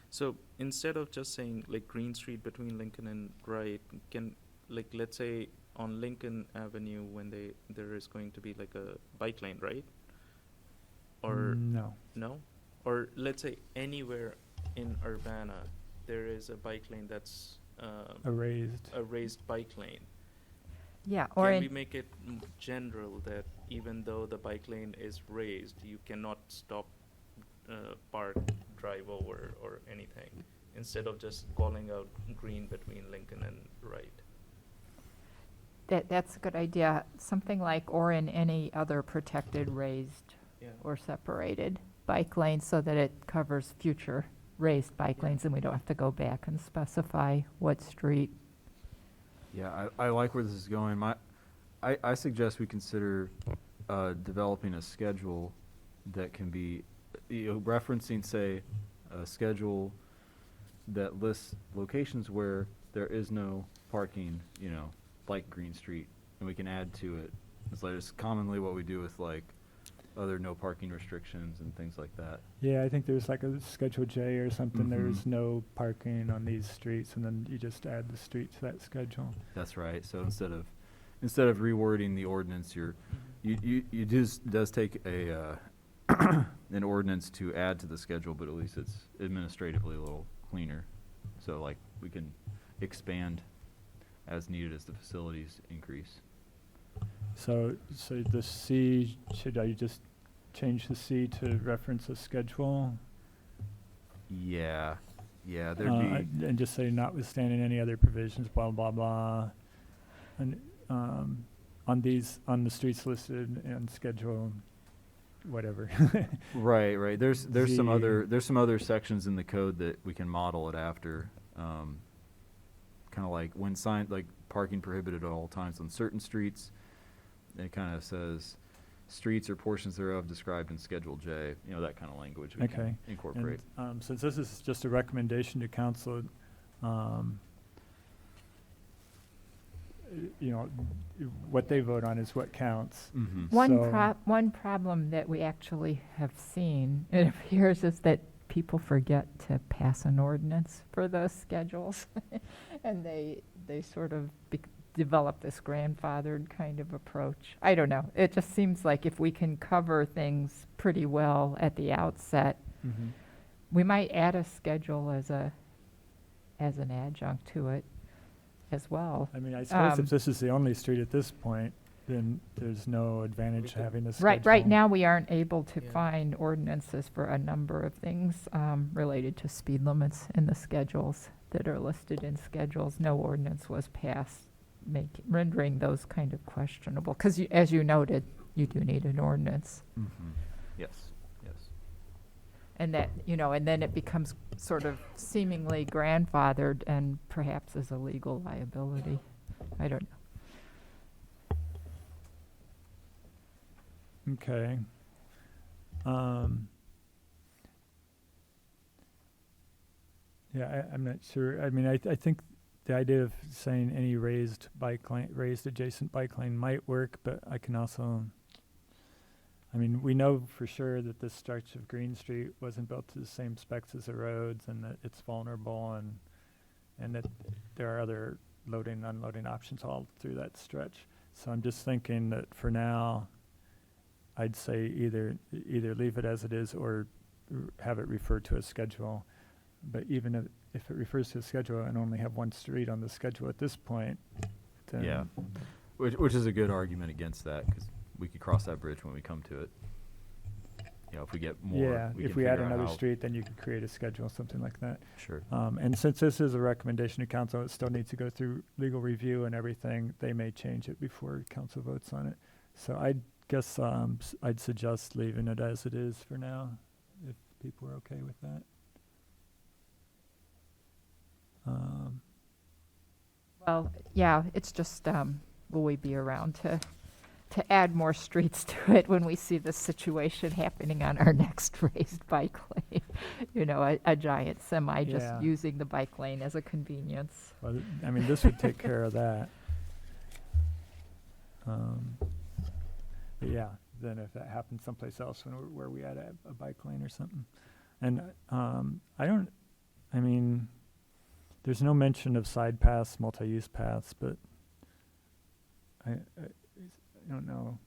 So instead of just saying like Green Street between Lincoln and Wright, let's say on Lincoln Avenue when there is going to be like a bike lane, right? Or No. no? Or let's say anywhere in Urbana there is a bike lane that's A raised bike lane. Yeah, or Can in we make it general that even though the bike lane is raised, you cannot stop, park, drive over, or anything, instead of just calling out green between Lincoln and Wright? That's a good idea. Something like, or in any other protected, raised, Yeah. or separated bike lanes, so that it covers future raised bike lanes, and we don't have to go back and specify what street. Yeah, I like where this is going. I suggest we consider developing a schedule that can be, referencing, say, a schedule that lists locations where there is no parking, like Green Street, and we can add to it. It's commonly what we do with like other no parking restrictions and things like that. Yeah, I think there's like a Schedule J or something, Mhm. there's no parking on these streets, and then you just add the street to that schedule. That's right. So instead of rewording the ordinance, you does take a an ordinance to add to the schedule, but at least it's administratively a little cleaner. So like we can expand as needed as the facilities increase. So the C, should I just change the C to reference a schedule? Yeah, there'd be. And just say notwithstanding any other provisions, blah, blah, blah. And, on the streets listed and schedule, whatever. Right. There's some The- other sections in the code that we can model it after. Kind of like when signed, like parking prohibited at all times on certain streets. It kind of says streets or portions thereof described in Schedule J. That kind of language we Okay. can incorporate. And, since this is just a recommendation to council, what they vote on is what counts. Mhm. One problem that we actually have seen, it appears, is that people forget to pass an ordinance for those schedules. And they sort of develop this grandfathered kind of approach. I don't know. It just seems like if we can cover things pretty well at the outset, Mhm. we might add a schedule as an adjunct to it as well. I mean, I suppose Um, if this is the only street at this point, then there's no advantage to having a schedule. Right now, we aren't able to Yeah. find ordinances for a number of things related to speed limits in the schedules that are listed in schedules. No ordinance was passed, rendering those kind of questionable. Because as you noted, you do need an ordinance. Mhm. Yes. And that, and then it becomes sort of seemingly grandfathered and perhaps is a legal liability. I don't know. Okay. Yeah, I'm not sure. I mean, I think the idea of saying any raised adjacent bike lane might work, but I can also, I mean, we know for sure that this stretch of Green Street wasn't built to the same specs as the roads, and that it's vulnerable, and that there are other loading and unloading options all through that stretch. So I'm just thinking that for now, I'd say either leave it as it is or have it referred to a schedule. But even if it refers to a schedule and only have one street on the schedule at this point, then. Yeah. Which is a good argument against that, because we could cross that bridge when we come to it. If we get more. Yeah, we if can we add figure out another how- street, then you could create a schedule, something like that. Sure. And since this is a recommendation to council, it still needs to go through legal review and everything. They may change it before council votes on it. So I guess I'd suggest leaving it as it is for now, if people are okay with that. Well, yeah, it's just, will we be around to add more streets to it when we see this situation happening on our next raised bike lane? A giant semi just Yeah. using the bike lane as a convenience. Well, I mean, this would take care of that. But yeah, then if that happens someplace else where we add a bike lane or something. And there's no mention of side paths, multi-use paths, but I don't know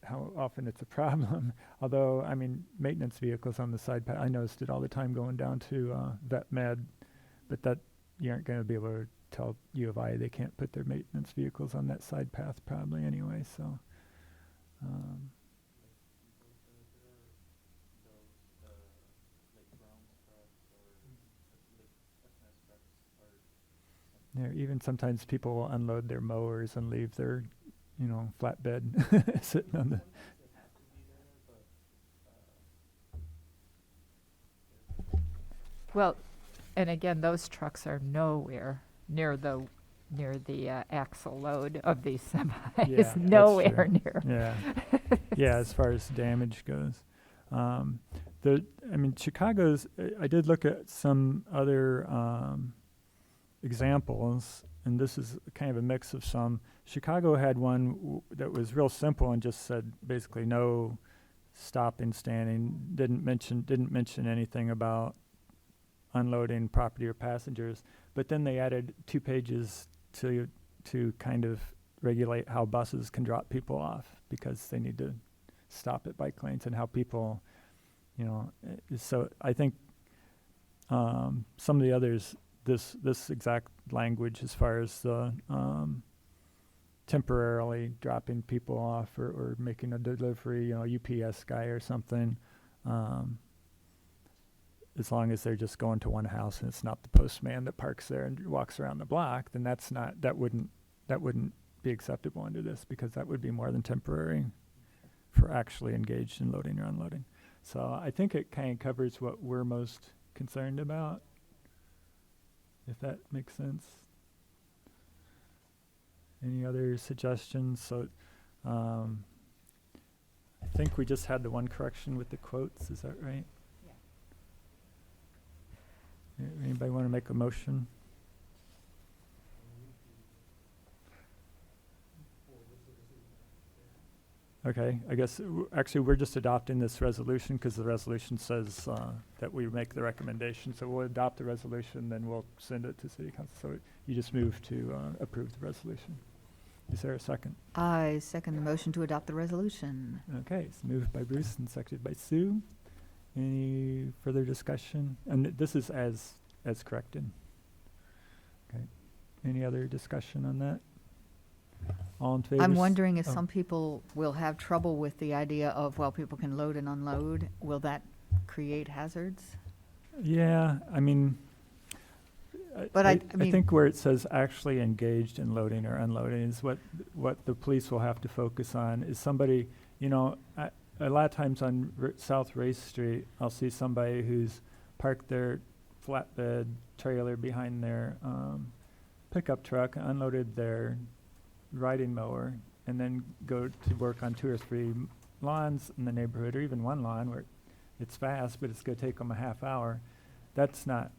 how often it's a problem. Although, I mean, maintenance vehicles on the side path, I noticed it all the time going down to Vet Med, but that you aren't going to be able to tell U of I they can't put their maintenance vehicles on that side path probably anyway, so. Yeah, even sometimes people will unload their mowers and leave their, flatbed sitting on the. Well, and again, those trucks are nowhere near the axle load of these semis. Yeah, that's Nowhere true. near. Yeah, yeah. As far as damage goes, Chicago's. I did look at some other examples, and this is kind of a mix of some. Chicago had one that was real simple and just said basically no stopping, standing. Didn't mention anything about unloading property or passengers. But then they added 2 pages to kind of regulate how buses can drop people off because they need to stop at bike lanes and how people, so I think some of the others, this exact language as far as the temporarily dropping people off or making a delivery, UPS guy or something, as long as they're just going to one house and it's not the postman that parks there and walks around the block, then that wouldn't be acceptable under this because that would be more than temporary for actually engaged in loading or unloading. So I think it kind of covers what we're most concerned about, if that makes sense. Any other suggestions? So I think we just had the one correction with the quotes, is that right? Anybody want to make a motion? Okay, I guess actually we're just adopting this resolution because the resolution says that we make the recommendation. So we'll adopt the resolution, then we'll send it to City Council. So you just move to approve the resolution. Is there a second? I second the motion to adopt the resolution. Okay, it's moved by Bruce and seconded by Sue. Any further discussion? And this is as corrected. Okay. Any other discussion on that? All in favor? I'm wondering if oh. some people will have trouble with the idea of, well, people can load and unload. Will that create hazards? Yeah, I mean, But I mean- think where it says actually engaged in loading or unloading is what the police will have to focus on. Is somebody, a lot of times on South Race Street, I'll see somebody who's parked their flatbed trailer behind their pickup truck, unloaded their riding mower, and then go to work on 2 or 3 lawns in the neighborhood, or even one lawn where it's fast, but it's going to take them a half hour. That's not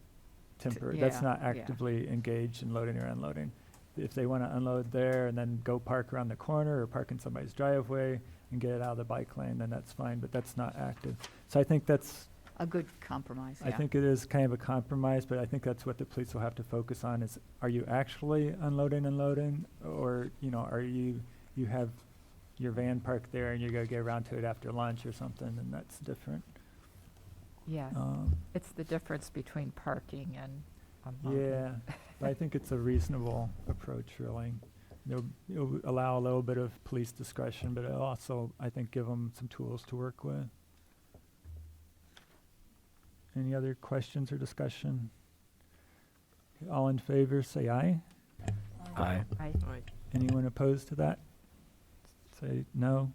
temporary. That's not yeah. actively engaged in loading or unloading. If they want to unload there and then go park around the corner or park in somebody's driveway and get it out of the bike lane, then that's fine, but that's not active. So I think that's A good compromise, I yeah. think it is kind of a compromise, but I think that's what the police will have to focus on is, are you actually unloading and loading? Or, are you have your van parked there and you're going to get around to it after lunch or something, and that's different. Yeah, it's the difference between parking and unloading. Yeah, but I think it's a reasonable approach, really. It'll allow a little bit of police discretion, but it'll also, I think, give them some tools to work with. Any other questions or discussion? Okay, all in favor, say aye. Aye. Anyone opposed to that? Say no.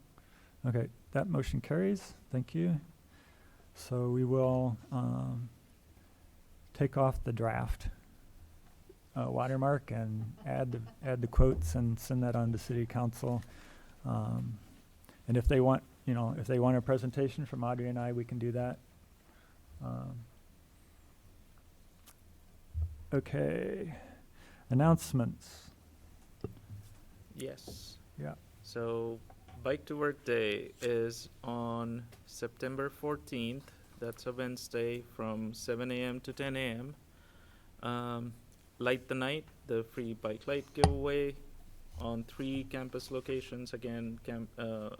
Okay, that motion carries. Thank you. So we will take off the draft watermark and add the quotes and send that on to City Council. And if they want, a presentation from Audrey and I, we can do that. Okay, announcements. Yes. Yeah. So Bike to Work Day is on September 14th. That's a Wednesday from 7 a.m. to 10 a.m. Light the Night, the free bike light giveaway on 3 campus locations. Again,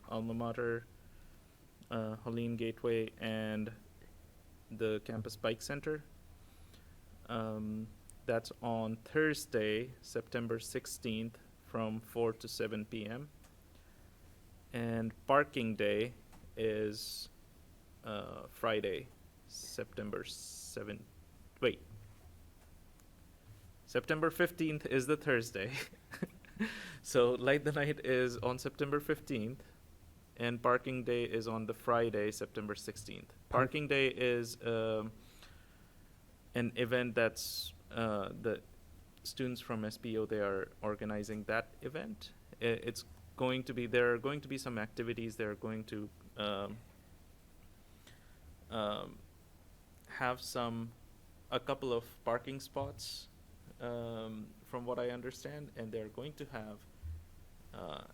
Alma Mater, Helene Gateway, and the Campus Bike Center. That's on Thursday, September 16th from 4 to 7 p.m. And Parking Day is Friday, September September 15th is the Thursday. So Light the Night is on September 15th, and Parking Day is on the Friday, September 16th. Parking Day is an event that's the students from SPO, they are organizing that event. It's going to be, there are going to be some activities. They're going to have a couple of parking spots, from what I understand, and they're going to have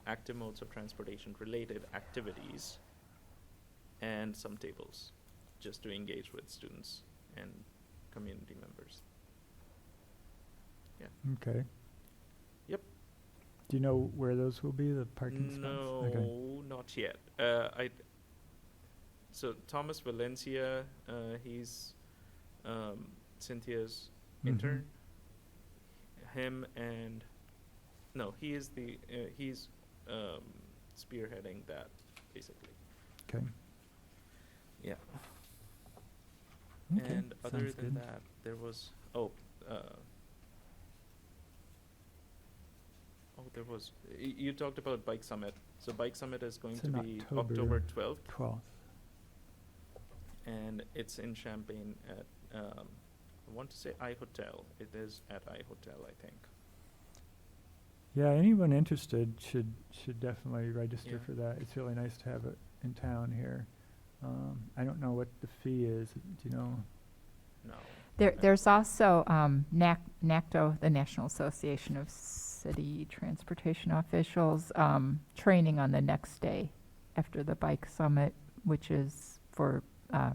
active modes of transportation related activities and some tables just to engage with students and community members. Okay. Yep. Do you know where those will be, the parking spots? No, Okay. not yet. So Thomas Valencia, he's Cynthia's Mhm. intern. Him and he is he's spearheading that basically. Okay. Yeah. Okay, And other sounds than good. that, there was you talked about Bike Summit. So Bike Summit is going It's to in be October. October 12th, 12th. and it's in Champaign at I want to say iHotel. It is at iHotel, I think. Yeah, anyone interested should definitely register Yeah. for that. It's really nice to have it in town here. I don't know what the fee is. Do you know? No. There's also NACTO, the National Association of City Transportation Officials, training on the next day after the bike summit, which is for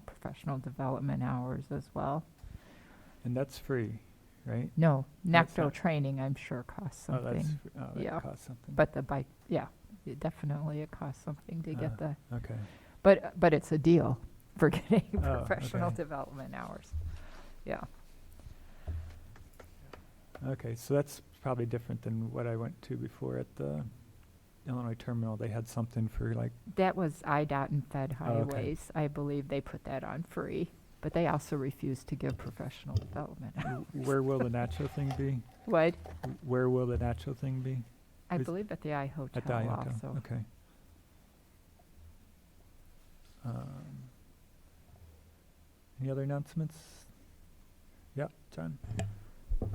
professional development hours as well. And that's free, right? No, That's NACTO not- training, I'm sure, costs Oh, something. that Yeah. costs something. But the bike, yeah, definitely it costs something to get the, Okay. but it's a deal for getting Oh, professional okay. development hours. Yeah. Okay, so that's probably different than what I went to before at the Illinois Terminal. They had something for like, That was IDOT and Fed Oh, okay. Highways. I believe they put that on free, but they also refuse to give professional development. where will the Nacho thing be? What? Where will the Nacho thing be? I Is- believe at the At the iHotel iHotel, also. okay. Any other announcements? Yeah, John?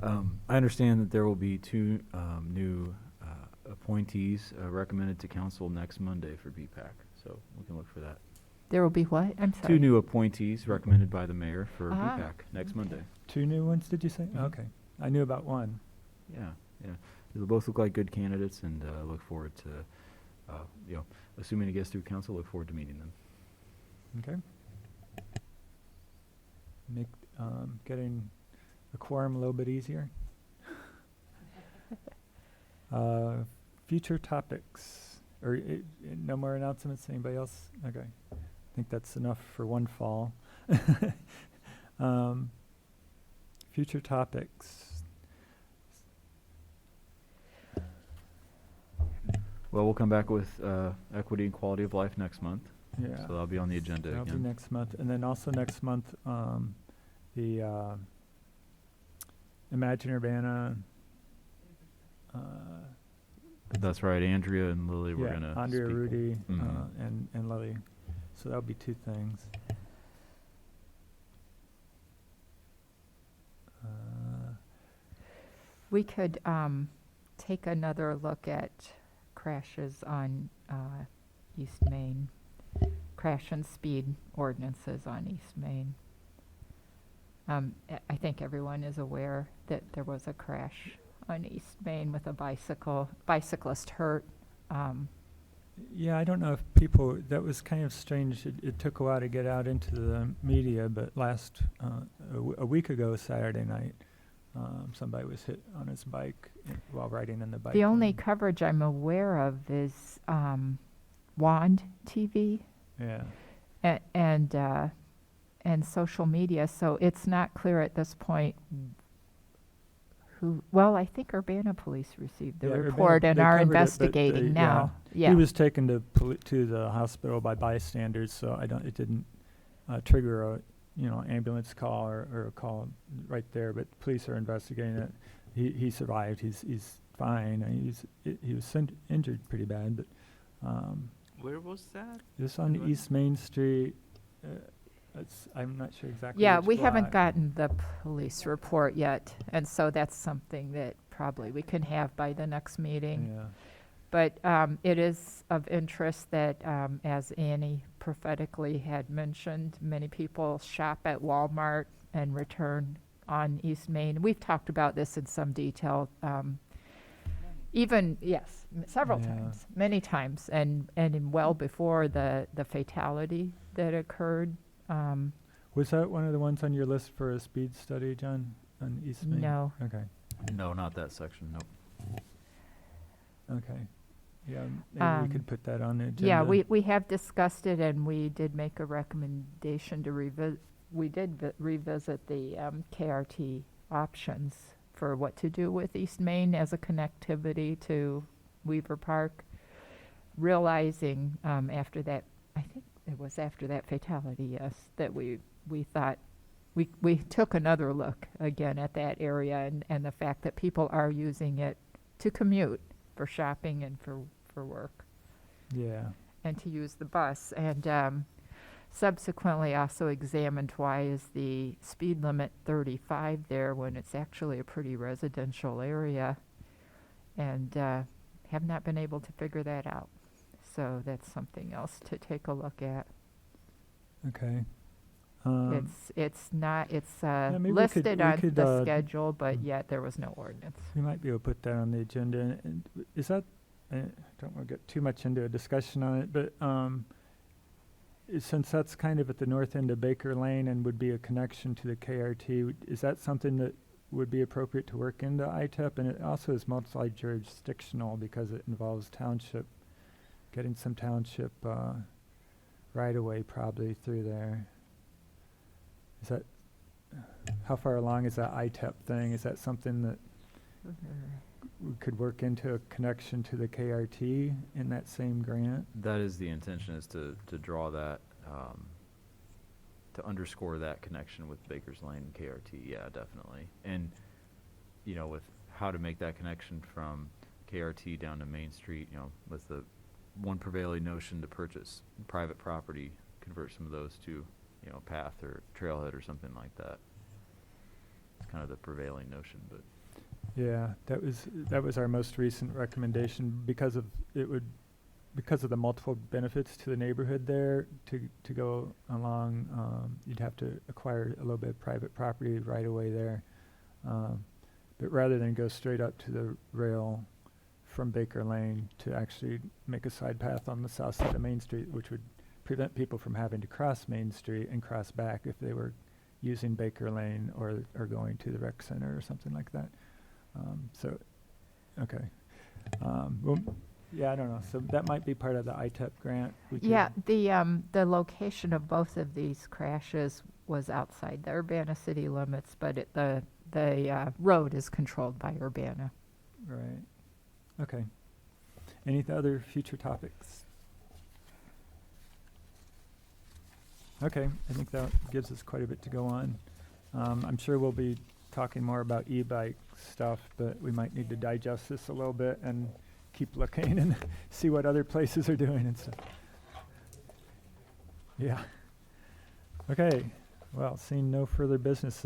I understand that there will be two new appointees recommended to council next Monday for BPAC, so we can look for that. There will be what? I'm sorry. Two new appointees recommended by the mayor for Ah, BPAC next okay. Monday. 2 new ones, did you say? Mhm. Okay. I knew about one. Yeah, yeah. They both look like good candidates, and look forward to, assuming it gets through council, look forward to meeting them. Okay. Make getting a quorum a little bit easier. Future topics, or no more announcements? Anybody else? Okay. I think that's enough for one fall. Future topics. Well, we'll come back with equity and quality of life next month, Yeah. so that'll be on the agenda That'll be again. next month. And then also next month, the Imagine Urbana. That's right, Andrea and Lily were Yeah, gonna Andrea, speak. Rudy, Mhm. and Lily. So that'll be 2 things. We could take another look at crashes on East Main, crash and speed ordinances on East Main. I think everyone is aware that there was a crash on East Main with a bicyclist hurt. Yeah, I don't know if people, that was kind of strange. It took a while to get out into the media, but a week ago, Saturday night, somebody was hit on his bike while riding in the bike The only lane. coverage I'm aware of is WAND TV Yeah. and social media, so it's not clear at this point who, well, I think Urbana Police received the Yeah, Urbana- report and they are covered it, but investigating they- now. He was taken to the hospital by bystanders, so it didn't trigger a ambulance call or a call right there, but police are investigating it. he survived. He's fine. He was injured pretty bad, but Where was that? this on What? East Main Street. I'm not sure exactly. Yeah, which we haven't block. gotten the police report yet, and so that's something that probably we can have by the next meeting. Yeah. But it is of interest that, as Annie prophetically had mentioned, many people shop at Walmart and return on East Main. We've talked about this in some detail, several Yeah. times, many times, and well before the fatality that occurred. Was that one of the ones on your list for a speed study, John, on East Main? No. Okay. No, not that section, nope. Okay. Yeah, maybe we could put that on the agenda. Yeah, we have discussed it, and we did make a recommendation to revisit the KRT options for what to do with East Main as a connectivity to Weaver Park, realizing after that, I think it was after that fatality, yes, that we thought, we took another look again at that area and the fact that people are using it to commute for shopping and for work Yeah. and to use the bus. And subsequently also examined why is the speed limit 35 there when it's actually a pretty residential area, and have not been able to figure that out. So that's something else to take a look at. Okay. It's maybe we listed could- on we the could, schedule, but yet there was no ordinance. We might be able to put that on the agenda. And is that, I don't want to get too much into a discussion on it, but since that's kind of at the north end of Baker Lane and would be a connection to the KRT, is that something that would be appropriate to work into ITEP? And it also is multi-jurisdictional because it involves township, getting some township right away probably through there. Is that, how far along is that ITEP thing? Is that something that we could work into a connection to the KRT in that same grant? That is the intention, is to draw that, to underscore that connection with Baker's Lane and KRT, yeah, definitely. And, with how to make that connection from KRT down to Main Street, with the one prevailing notion to purchase private property, convert some of those to, path or trailhead or something like that. It's kind of the prevailing notion, but. Yeah, that was our most recent recommendation because of the multiple benefits to the neighborhood there. To go along, you'd have to acquire a little bit of private property right away there, but rather than go straight up to the rail from Baker Lane, to actually make a side path on the south side of Main Street, which would prevent people from having to cross Main Street and cross back if they were using Baker Lane or going to the rec center or something like that. Okay. Well, yeah, I don't know. So that might be part of the ITEP grant. We could- Yeah, the location of both of these crashes was outside the Urbana city limits, but the road is controlled by Urbana. Right. Okay. Any other future topics? Okay, I think that gives us quite a bit to go on. I'm sure we'll be talking more about e-bike stuff, but we might need to digest this a little bit and keep looking and see what other places are doing and stuff. Yeah. Okay. Well, seeing no further business,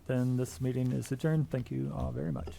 then this meeting is adjourned. Thank you all very much.